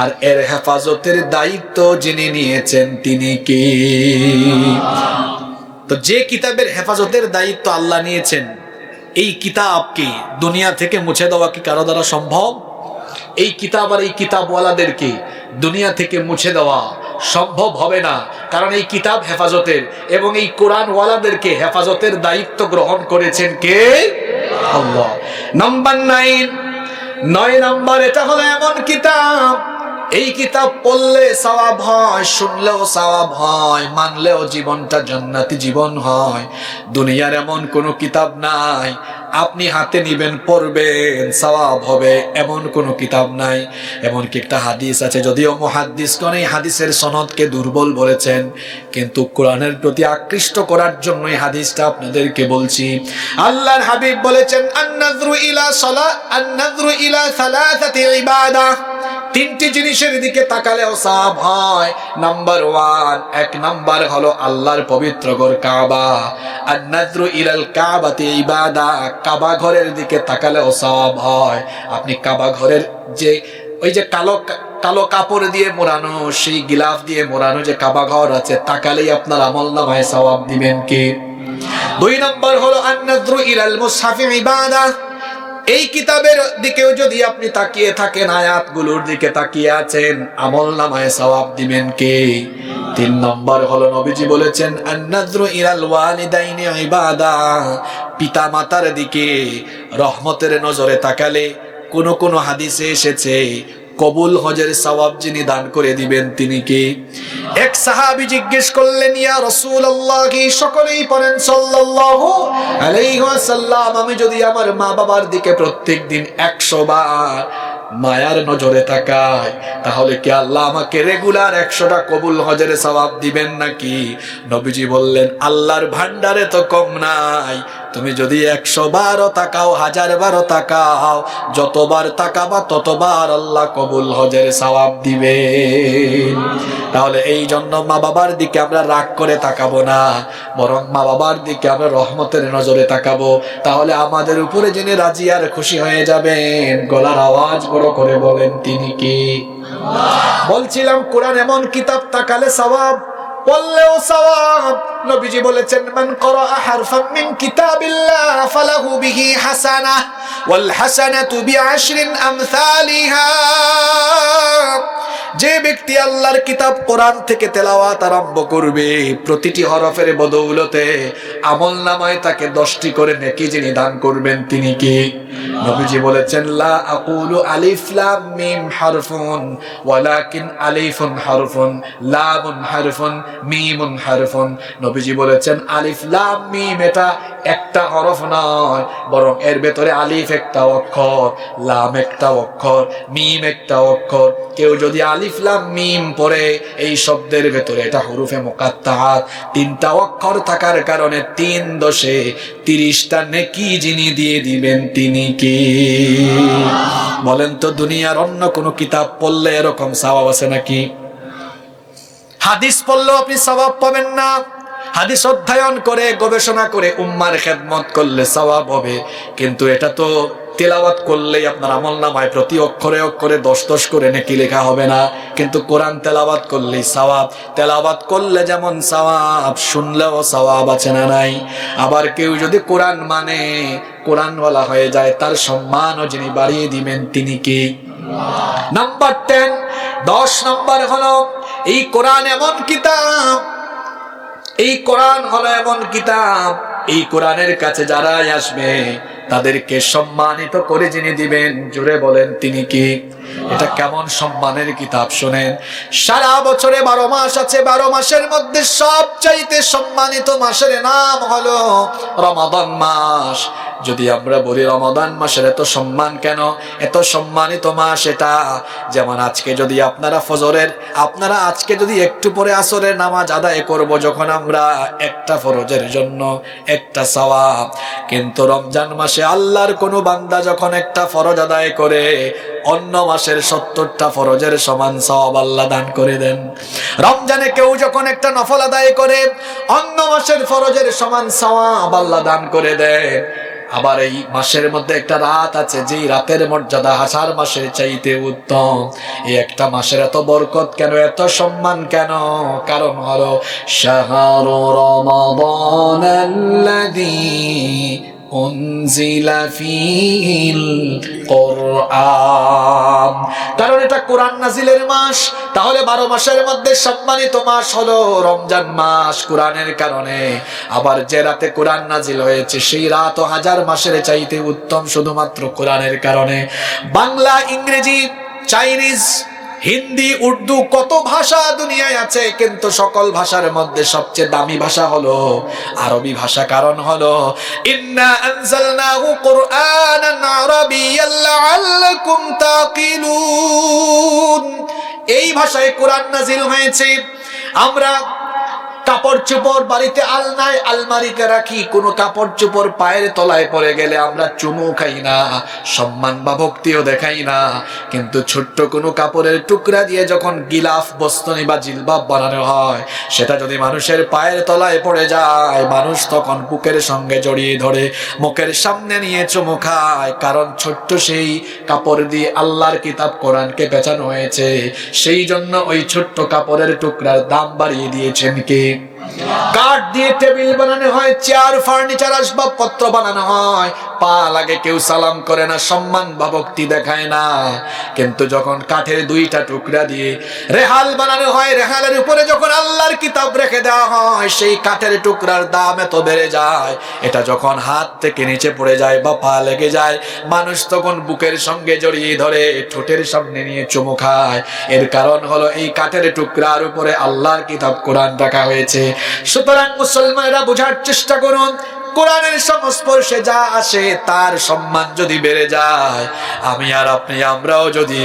আর এর হেফাজতের দায়িত্ব যিনি নিয়েছেন তিনি কে? তো যে কিতাবের হেফাজতের দায়িত্ব আল্লাহ নিয়েছেন, এই কিতাবকে দুনিয়া থেকে মুছে দেওয়া কি কারো দ্বারা সম্ভব? এই কিতাব আর এই কিতাবওয়ালাদেরকে দুনিয়া থেকে মুছে দেওয়া সম্ভব হবে না, কারণ এই কিতাব হেফাজতের এবং এই কোরআনওয়ালাদেরকে হেফাজতের দায়িত্ব গ্রহণ করেছেন কে? আল্লাহ। নাম্বার 9 নাম্বার, এটা হলো এমন কিতাব, এই কিতাব পড়লে সওয়াব হয়, শুনলেও সওয়াব হয়, মানলেও জীবনটা জান্নাতি জীবন হয়। দুনিয়ার এমন কোনো কিতাব নাই আপনি হাতে নিবেন পড়বেন সওয়াব হবে, এমন কোনো কিতাব নাই। এমনকি একটা হাদিস আছে, যদিও মুহাদ্দিসগণ এই হাদিসের সনদকে দুর্বল বলেছেন, কিন্তু কোরআনের প্রতি আকৃষ্ট করার জন্য এই হাদিসটা আপনাদেরকে বলছি। আল্লাহর হাবিব বলেছেন, আন-নাযরু ইলা সালাসাতি ইবাদা, 3টি জিনিসের দিকে তাকালেও সওয়াব হয়। নাম্বার 1, 1 নাম্বার হলো আল্লাহর পবিত্র ঘর কাবা। আন-নাযরু ইলাল কাবাতি ইবাদা, কাবা ঘরের দিকে তাকালেও সওয়াব হয়। আপনি কাবা ঘরের যে ওই যে কালো কাপড় দিয়ে মোড়ানো, সেই গিলাফ দিয়ে মোড়ানো যে কাবা ঘর আছে, তাকালেই আপনার আমলনামায় সওয়াব দিবেন কে? 2 নাম্বার হলো আন-নাযরু ইলাল মুসহাফি ইবাদা, এই কিতাবের দিকেও যদি আপনি তাকিয়ে থাকেন, আয়াতগুলোর দিকে তাকিয়ে আছেন, আমলনামায় সওয়াব দিবেন কে? 3 নম্বর হলো নবীজি বলেছেন, আন-নাযরু ইলাল ওয়ালিদাইনি ইবাদা, পিতা মাতার দিকে রহমতের নজরে তাকালে কোন হাদিসে এসেছে কবুল হজের সওয়াব যিনি দান করে দিবেন তিনি কে? এক সাহাবী জিজ্ঞেস করলেন, ইয়া রাসূলুল্লাহ, কি সকলেই পড়েন সাল্লাল্লাহু আলাইহি ওয়াসাল্লাম, আমি যদি আমার মা বাবার দিকে প্রত্যেকদিন 100 বার মায়ার নজরে তাকাই, তাহলে কি আল্লাহ আমাকে রেগুলার 100টা কবুল হজের সওয়াব দিবেন নাকি? নবীজি বললেন, আল্লাহর ভান্ডারে তো কম নাই, তুমি যদি 100 বারও তাকাও, 1000 বারও তাকাও, যতবার তাকাবা ততবার আল্লাহ কবুল হজের সওয়াব দিবেন। তাহলে এই জন্য মা বাবার দিকে আমরা রাগ করে তাকাবো না, বরং মা বাবার দিকে আমরা রহমতের নজরে তাকাবো, তাহলে আমাদের উপরে যিনি রাজি আর খুশি হয়ে যাবেন। গলার আওয়াজ বড় করে বলেন তিনি কি? বলছিলাম কোরআন এমন কিতাব, তাকালে সওয়াব, পড়লেও সওয়াব। নবীজি বলেছেন, মান ক্বারা হারফাম মিন কিতাবিল্লাহ ফালাহু বিহি হাসানাহ ওয়াল হাসানাতু বিআশরি আমসালিহা। যে ব্যক্তি আল্লাহর কিতাব কোরআন থেকে তেলাওয়াত আরম্ভ করবে, প্রতিটি হরফের বদৌলতে আমলনামায় তাকে 10টি করে নেকি যিনি দান করবেন তিনি কি? নবীজি বলেছেন, লা আকুলু আলিফ লাম মিম হারফুন ওয়ালাকিন আলিফুন হারফুন, লামুন হারফুন, মিমুন হারফুন। নবীজি বলেছেন, আলিফ লাম মিম এটা একটা হরফ নয়, বরং এর ভেতরে আলিফ একটা অক্ষর, লাম একটা অক্ষর, মিম একটা অক্ষর। কেউ যদি আলিফ লাম মিম পড়ে, এই শব্দের ভেতরে এটা হুরুফে মুকাত্তাআত, 3টা অক্ষর থাকার কারণে 3 দশে 30টা নেকি যিনি দিয়ে দিবেন তিনি কি? বলেন তো, দুনিয়ার অন্য কোন কিতাব পড়লে এরকম সওয়াব আছে নাকি? হাদিস পড়লেও আপনি সওয়াব পাবেন না। হাদিস অধ্যয়ন করে, গবেষণা করে উম্মার খেদমত করলে সওয়াব হবে, কিন্তু এটা তো তেলাওয়াত করলেই আপনার আমলনামায় প্রতি অক্ষরে অক্ষরে 10 করে নেকি লেখা হবে না। কিন্তু কোরআন তেলাওয়াত করলেই সওয়াব। তেলাওয়াত করলে যেমন সওয়াব, শুনলেও সওয়াব আছে না নাই? আবার কেউ যদি কোরআন মানে, কোরআনওয়ালা হয়ে যায়, তার সম্মানও যিনি বাড়িয়ে দিবেন তিনি কি? নাম্বার 10 নম্বর হলো, এই কোরআন এমন কিতাব, এই কোরআন হলো এমন কিতাব এই কোরআনের কাছে যারাই আসবে তাদেরকে সম্মানিত করে যিনি দিবেন, জোরে বলেন তিনি কি? এটা কেমন সম্মানের কিতাব শোনেন। সারা বছরে 12 মাস আছে, 12 মাসের মধ্যে সবচাইতে সম্মানিত মাসের নাম হলো রমাদান মাস। যদি আমরা বলি রমাদান মাসের এত সম্মান কেন, এত সম্মানিত মাস এটা, যেমন আজকে যদি আপনারা আজকে যদি একটু পরে আসরের নামাজ আদায় করব, যখন আমরা একটা ফরজের জন্য একটা সওয়াব, কিন্তু রমজান মাসে আল্লাহর কোনো বান্দা যখন একটা ফরজ আদায় করে অন্য মাসের 70টা ফরজের সমান সওয়াব আল্লাহ দান করে দেন। রমজানে কেউ যখন একটা নফল আদায় করে অন্য মাসের ফরজের সমান সওয়াব আল্লাহ দান করে দেন। আবার এই মাসের মধ্যে একটা রাত আছে, যেই রাতের মর্যাদা 1000 মাসের চাইতে উত্তম। এই একটা মাসের এত বরকত কেন, এত সম্মান কেন? কারণ হলো শাহরু রমাদানাল্লাযী উনজিলা ফীহিল কুরআন, কারণ এটা কোরআন নাজিলের মাস। তাহলে 12 মাসের মধ্যে সম্মানিত মাস হলো রমজান মাস কোরআনের কারণে। আবার যে রাতে কোরআন নাজিল হয়েছে সেই রাত 1000 মাসের চাইতে উত্তম শুধুমাত্র কোরআনের কারণে। বাংলা, ইংরেজি, চাইনিজ, হিন্দি, উর্দু, কত ভাষা দুনিয়ায় আছে, কিন্তু সকল ভাষার মধ্যে সবচেয়ে দামি ভাষা হলো আরবি ভাষা। কারণ হলো ইন্না আনজালনাহু কুরআনান আরাবিয়্যান লাআল্লাকুম তাকিলুন, এই ভাষায় কোরআন নাজিল হয়েছে। আমরা কাপড় চোপড় বাড়িতে আলনায় আলমারিতে রাখি, কোনো কাপড় চোপড় পায়ের তলায় পড়ে গেলে আমরা চুমু খাই না, সম্মান বা ভক্তিও দেখাই না। কিন্তু ছোট্ট কোনো কাপড়ের টুকরা দিয়ে যখন গিলাফ, বস্তনি বা জিলবাব বানানো হয়, সেটা যদি মানুষের পায়ের তলায় পড়ে যায়, মানুষ তখন বুকের সঙ্গে জড়িয়ে ধরে মুখের সামনে নিয়ে চুমু খায়। কারণ ছোট্ট সেই কাপড় দিয়ে আল্লাহর কিতাব কোরআনকে পেঁচানো হয়েছে। সেই জন্য ওই ছোট্ট কাপড়ের টুকরার দাম বাড়িয়ে দিয়েছেন কে? কাঠ দিয়ে টেবিল বানানো হয়, চেয়ার, ফার্নিচার, আসবাবপত্র বানানো হয়, পা লাগে কেউ সালাম করে না, সম্মান বা ভক্তি দেখায় না। কিন্তু যখন কাঠের 2টা টুকরা দিয়ে রেহাল বানানো হয়, রেহালের উপরে যখন আল্লাহর কিতাব রেখে দেওয়া হয়, সেই কাঠের টুকরার দাম এত বেড়ে যায়, এটা যখন হাত থেকে নিচে পড়ে যায় বা পা লেগে যায়, মানুষ তখন বুকের সঙ্গে জড়িয়ে ধরে ঠোঁটের সামনে নিয়ে চুমু খায়। এর কারণ হলো এই কাঠের টুকরার উপরে আল্লাহর কিতাব কোরআন রাখা হয়েছে। সুতরাং মুসলমানেরা বোঝার চেষ্টা করুন, কোরআনের সংস্পর্শে যা আসে তার সম্মান যদি বেড়ে যায়, আমি আর আপনি, আমরাও যদি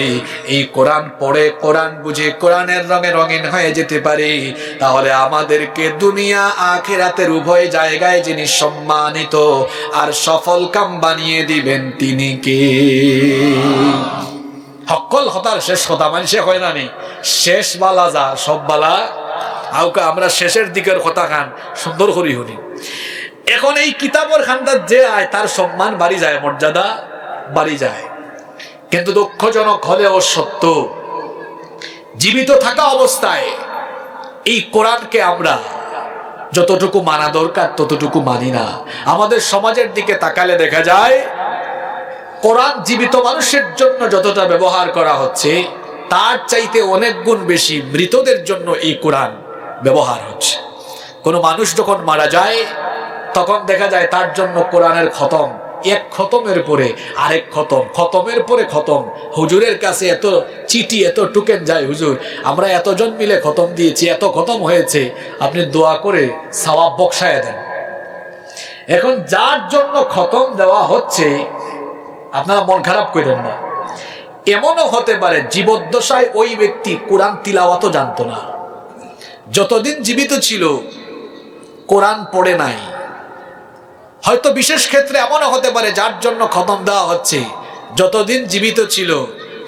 এই কোরআন পড়ে, কোরআন বুঝে, কোরআনের রঙে রঙিন হয়ে যেতে পারি, তাহলে আমাদেরকে দুনিয়া আখিরাতের উভয় জায়গায় যিনি সম্মানিত আর সফল কাম বানিয়ে দিবেন তিনি কে? সকল হতার শেষ কথা মানুষে হয় না নি, শেষ বালা যা সব বালা আউকা। আমরা শেষের দিকের কথা খান সুন্দর করি শুনি। এখন এই কিতাবের খান্দার যে আয় তার সম্মান বাড়ি যায়, মর্যাদা বাড়ি যায়। কিন্তু দুঃখজনক হলেও সত্য, জীবিত থাকা অবস্থায় এই কোরআনকে আমরা যতটুকু মানা দরকার ততটুকু মানি না। আমাদের সমাজের দিকে তাকালে দেখা যায় কোরআন জীবিত মানুষের জন্য যতটা ব্যবহার করা হচ্ছে, তার চাইতে অনেক গুণ বেশি মৃতদের জন্য এই কোরআন ব্যবহার হচ্ছে। কোনো মানুষ যখন মারা যায় তখন দেখা যায় তার জন্য কোরআনের খতম, এক খতমের পরে আরেক খতম, খতমের পরে খতম। হুজুরের কাছে এত চিঠি, এত টোকেন যায়, হুজুর আমরা এতজন মিলে খতম দিয়েছি, এত খতম হয়েছে, আপনি দোয়া করে সওয়াব বকশায় দেন। এখন যার জন্য খতম দেওয়া হচ্ছে, আপনারা মন খারাপ করেন না, এমনও হতে পারে জীবদ্দশায় ওই ব্যক্তি কোরআন তিলাওয়াতও জানতো না, যতদিন জীবিত ছিল কোরআন পড়ে নাই। হয়তো বিশেষ ক্ষেত্রে এমনও হতে পারে যার জন্য খতম দেওয়া হচ্ছে, যতদিন জীবিত ছিল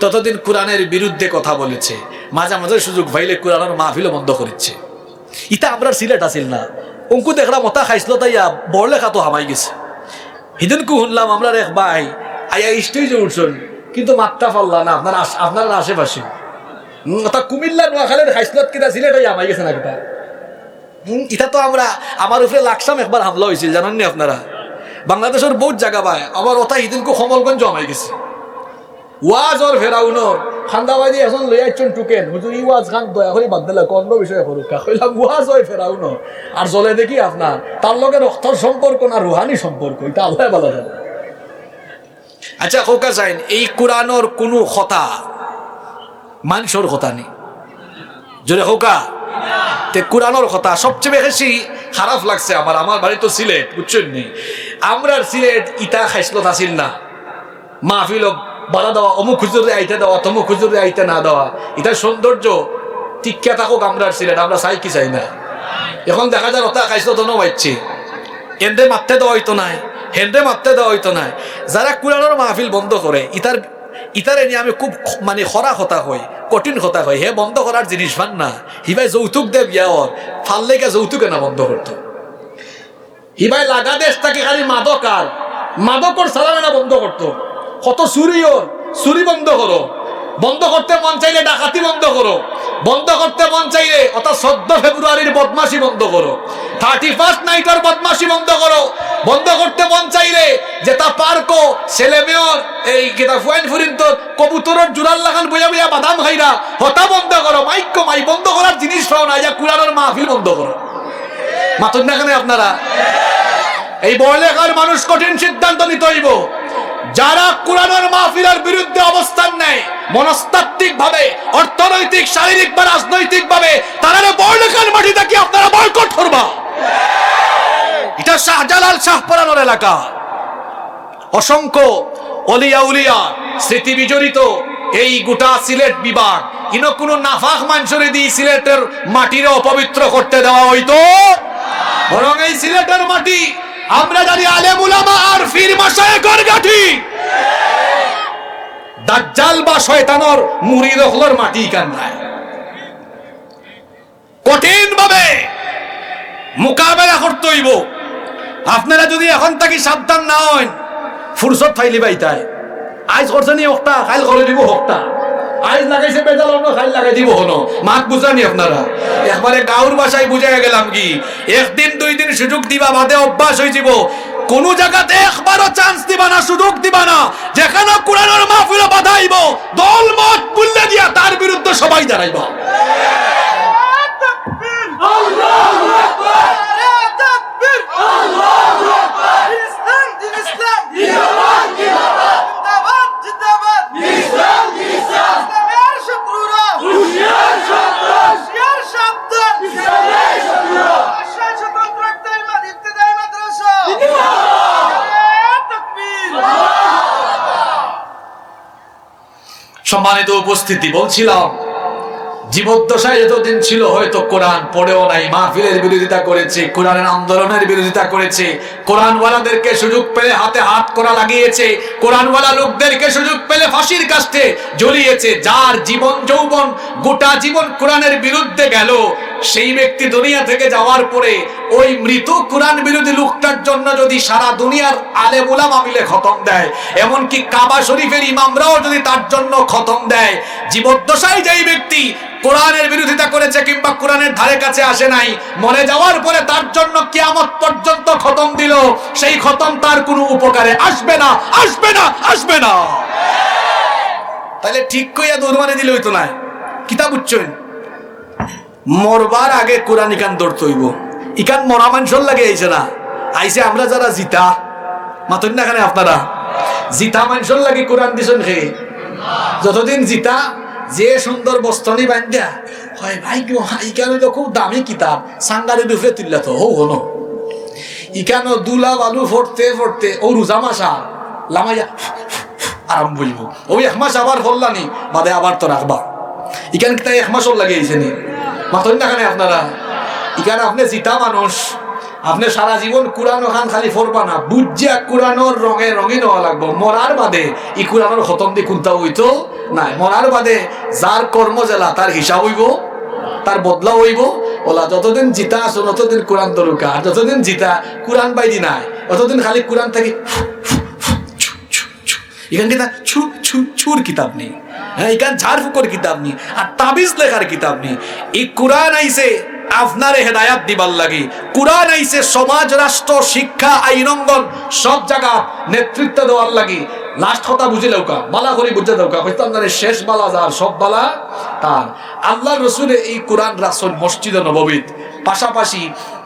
ততদিন কোরআনের বিরুদ্ধে কথা বলেছে, মাঝে মাঝে সুযোগ পাইলে কোরআনের মাহফিলও বন্ধ করেছে। ইটা আমরা সিলেট আসিল না, অঙ্কু দেখলা মতা খাইছিল, তাইয়া বড় লেখা তো হামাই গেছে। হিদিনকু শুনলাম আমরা রেখ ভাই আইয়া স্টেজে উঠছেন, কিন্তু মাত্রা পাল্লা না আপনার আশেপাশে। কুমিল্লা নোয়াখালীর খাইসলত কিনা সিলেট হামাই গেছে না কিতা। ইটা তো আমরা, আমার উপরে লাকসাম একবার হামলা হয়েছিল জানাননি আপনারা, বাংলাদেশের বহুত জায়গা পায়। আবার ওটা ইদিনকু কমলগঞ্জ হামাই গেছে। ওয়াজ ওর ফেরাউনর খান্দাবাজি এখন লই আইছেন টুকেন হুজুর ই ওয়াজ খান দয়া করে বাদ দিলা অন্য বিষয়ে করুক কইলাম ওয়াজ হয় ফেরাও না আর চলে দেখি আপনার তার লগে রক্তর সম্পর্ক না রুহানি সম্পর্ক এটা আল্লাহ ভালো জানে। আচ্ছা খোকা যাইন এই কোরআনের কোনো কথা মানুষের কথা নেই জোরে খোকা তে কোরআনের কথা সবচেয়ে বেশি খারাপ লাগছে আমার বাড়ি তো সিলেট বুঝছেন নি আমরা সিলেট ইটা খাইসলত আসিল না মাহফিল বাধা দেওয়া অমুক হুজুরে আইতে দেওয়া তমুক হুজুরে আইতে না দেওয়া এটা সৌন্দর্য টিকা থাকুক আমরা সিলেট আমরা চাই কি চাই না এখন দেখা যায় ওটা খাইসলত ন পাইছি এন্ডে মারতে দেওয়া হইতো নাই হেন্ডে মারতে দেওয়া হইতো নাই যারা কোরআনের মাহফিল বন্ধ করে ইতারে নিয়ে আমি খুব মানে খরা কথা হয় কঠিন কথা হয় হে বন্ধ করার জিনিস ভান না হিবাই যৌতুক দেব ইয়ার ফাললে কে যৌতুকে না বন্ধ করতো হিবাই লাগা দেশ তাকে খালি মাদকর সালামে না বন্ধ করতো কত চুরি বন্ধ করো বন্ধ করতে মন চাইলে ডাকাতি বন্ধ করো বন্ধ করতে মন চাইলে অর্থাৎ 14 ফেব্রুয়ারির বদমাশি বন্ধ করো 31 নাইটের বদমাশি বন্ধ করো বন্ধ করতে মন চাইলে যেটা পার্কো ছেলে মেয়র এই কিতা ফুয়াইন ফুরিন তো কবুতরের জুরাল লাগান বইয়া বইয়া বাদাম খাইরা হতা বন্ধ করো মাই বন্ধ করার জিনিস পাও না যা কোরআনের মাহফিল বন্ধ করো মাতুন না কেন আপনারা এই বড়লেখার মানুষ কঠিন সিদ্ধান্ত নিতে হইব যারা কোরআনের মাহফিলের বিরুদ্ধে অবস্থান নেয় মনস্তাত্ত্বিক ভাবে অর্থনৈতিক শারীরিক বা রাজনৈতিক ভাবে তারা বড়লেখার মাটি থেকে আপনারা বয়কট করবা এটা শাহজালাল শাহপরানোর এলাকা অসংখ্য অলিয়া উলিয়া স্মৃতি বিজড়িত এই গোটা সিলেট বিভাগ ইনো কোনো নাফাক মানুষরে দিয়ে সিলেটের মাটিরে অপবিত্র করতে দেওয়া হইতো বরং এই সিলেটের মাটি আমরা জানি আলেম উলামা আর ফির মাশায়েখের গাঠি দাজ্জাল বা শয়তানের মুরিদ হলর মাটি কান্নায় কঠিন ভাবে মোকাবেলা করতে হইব আপনারা যদি এখন থাকি সাবধান না হন ফুরসত ফাইলি বাইতাই আজ করছে নি একটা কাল করে দিব হকটা আজ লাগাইছে বেজাল অন্য কাল লাগাই দিব হনো মাত বুঝানি আপনারা একবারে গাঁর ভাষায় বুঝাই গেলাম কি একদিন দুই দিন সুযোগ দিবা বাদে অভ্যাস হয়ে যাব কোন জায়গাতে একবারও চান্স দিবা না সুযোগ দিবা না যেখানে কোরআনের মাহফিল বাধাইব দল মত বুল্লে দিয়া তার বিরুদ্ধে সবাই দাঁড়াইবা আল্লাহু আকবার তাকবীর আল্লাহু আকবার ইসলাম দিন ইসলাম জিন্দাবাদ জিন্দাবাদ জিন্দাবাদ ইসলাম ইসলামের শত্রুরা হুশিয়ার সাবধান ইসলামের শত্রুরা আশায় স্বতন্ত্র ইবতিদায়ী মাদ্রাসা জিন্দাবাদ তাকবীর সম্মানিত উপস্থিতি বলছিলাম জীবদ্দশায় যতদিন ছিল হয়তো কোরআন পড়েও নাই মাহফিলের বিরোধিতা করেছে কোরআনের আন্দোলনের বিরোধিতা করেছে কোরআনওয়ালাদেরকে সুযোগ পেলে হাতে হাত করা লাগিয়েছে কোরআনওয়ালা লোকদেরকে সুযোগ পেলে ফাঁসির কাস্টে ঝুলিয়েছে যার জীবন যৌবন গোটা জীবন কোরআনের বিরুদ্ধে গেল সেই ব্যক্তি দুনিয়া থেকে যাওয়ার পরে ওই মৃত কোরআন বিরোধী লোকটার জন্য যদি সারা দুনিয়ার আলেম উলামা মিলে খতম দেয় এমনকি কাবা শরীফের ইমামরাও যদি তার জন্য খতম দেয় জীবদ্দশায় যেই ব্যক্তি কোরআনের বিরোধিতা করেছে কিংবা কোরআনের ধারে কাছে আসে নাই মরে যাওয়ার পরে তার জন্য কিয়ামত পর্যন্ত খতম দিল সেই খতম তার কোনো উপকারে আসবে না আসবে না আসবে না তাহলে ঠিক কইয়া দৌড়মানে দিলে হইতো না কিতাব উচ্চন মরবার আগে কোরআন ইকান দৌড়তে হইব ইকান মরা মানুষের লাগে আইছে না আইছে আমরা যারা জিতা মাতন না খানে আপনারা জিতা মানুষের লাগে কোরআন দিছেন খেয়ে যতদিন জিতা যে সুন্দর বস্তনি বান্ধা হয় ভাই ইকানো তো খুব দামি কিতাব সাঙ্গারে ডুফে তুললা তো হনো ইকানো দুলা বালু ফোরতে ফোরতে ও রোজা মাসা লামাইয়া আরাম বলবো ওই এক মাস আবার ফললানি বাদে আবার তো রাখবা ইকান কি তাই এক মাসও লাগিয়েছে নি মাতন না খানে আপনারা ইকানে আপনি জিতা মানুষ আপনি সারা জীবন কোরআন খান খালি ফরবা না বুঝিয়া কোরআনের রঙে রঙিন হওয়া লাগবো মরার বাদে ই কোরআনের খতম দিয়ে কোনটা হইতো না মরার বাদে যার কর্ম জেলা তার হিসাব হইব তার বদলা হইব ওলা যতদিন জিতা আসো ততদিন কোরআন দরুকা আর যতদিন জিতা কোরআন বাইদি নাই অতদিন খালি কোরআন থাকি এখান থেকে ছুর কিতাব নেই হ্যাঁ এখান ঝাড়ফুকর কিতাব নেই আর তাবিজ লেখার কিতাব নেই এই কোরআন আইসে আপনারে হেদায়াত দিবার লাগি। কুরআন আইছে সমাজ, রাষ্ট্র, শিক্ষা, আইনঙ্গন সব জায়গা নেতৃত্ব দেওয়ার লাগি। লাস্ট কথা বুঝে লৌকা, বালা করে বুঝে দৌকা, হইতাম জানে শেষ বালা যার, সব বালা তার। আল্লাহর রাসূলের এই কোরআন রাসূল মসজিদে নববীত, পাশাপাশি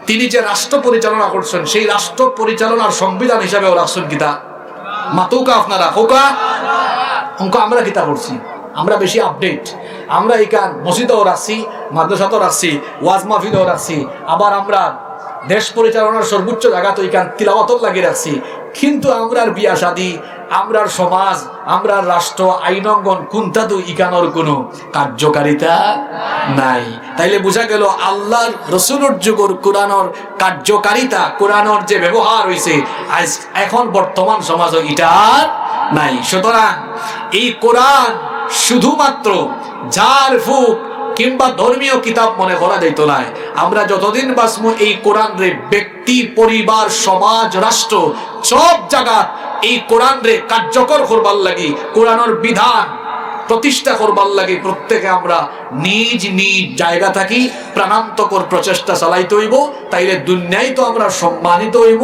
তিনি যে রাষ্ট্র পরিচালনা করছেন সেই রাষ্ট্র পরিচালনার সংবিধান হিসাবে রাখছেন কিতা মাতুকা। আপনারা হোকা অঙ্ক আমরা কিতা করছি, আমরা বেশি আপডেট। আমরা এখান মসজিদেও রাখছি, মাদ্রাসাতেও রাখছি, ওয়াজ মাহফিলেও রাখছি, আবার আমরা দেশ পরিচালনার সর্বোচ্চ জায়গা তো এখান তিলাওয়াতও লাগিয়ে রাখছি। কিন্তু আমরার বিয়া শাদী, আমরার সমাজ, আমরার রাষ্ট্র, আইনঙ্গন কোনটা তো ইকানোর কোনো কার্যকারিতা নাই। তাইলে বোঝা গেল আল্লাহর রসুলের যুগের কোরআনের কার্যকারিতা, কোরআনের যে ব্যবহার হয়েছে আজ এখন বর্তমান সমাজও এটার নাই। সুতরাং এই কোরআন শুধুমাত্র ঝাড় ফুক কিংবা ধর্মীয় কিতাব মনে করা যাইতো না। আমরা যতদিন বাঁচবো এই কোরআন রে ব্যক্তি, পরিবার, সমাজ, রাষ্ট্র সব জায়গা এই কোরআন রে কার্যকর করবার লাগি, কোরআনের বিধান প্রতিষ্ঠা করবার লাগে প্রত্যেকে আমরা নিজ নিজ জায়গা থাকি প্রাণান্তকর প্রচেষ্টা চালাইতে হইব। তাইলে দুনিয়ায় তো আমরা সম্মানিত হইব,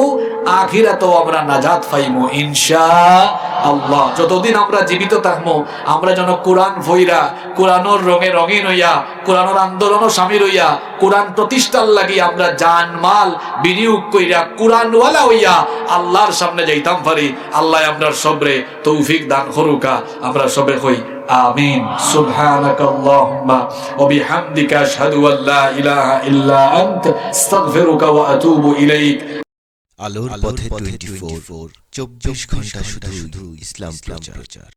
আখিরাতেও আমরা নাজাত পাইব ইনশাআল্লাহ। যতদিন আমরা জীবিত থাকবো আমরা যেন কোরআন ভইরা, কোরআনের রঙে রঙিন হইয়া, কোরআনের আন্দোলনও সামিল হইয়া, কোরআন প্রতিষ্ঠার লাগি আমরা জানমাল বিনিয়োগ কইরা কোরআনওয়ালা হইয়া আল্লাহর সামনে যাইতাম পারি। আল্লাহ আমরা সবরে তৌফিক দান করুকা। আমরা সবে কই আমিন। সুবহানাকাল্লাহুম্মা ওয়া বিহামদিকা আশহাদু আল্লা ইলাহা ইল্লা আনতা আস্তাগফিরুকা ওয়া আতুবু ইলাইক। আলোর পথে 24 ঘন্টা শুধু ইসলাম প্রচার।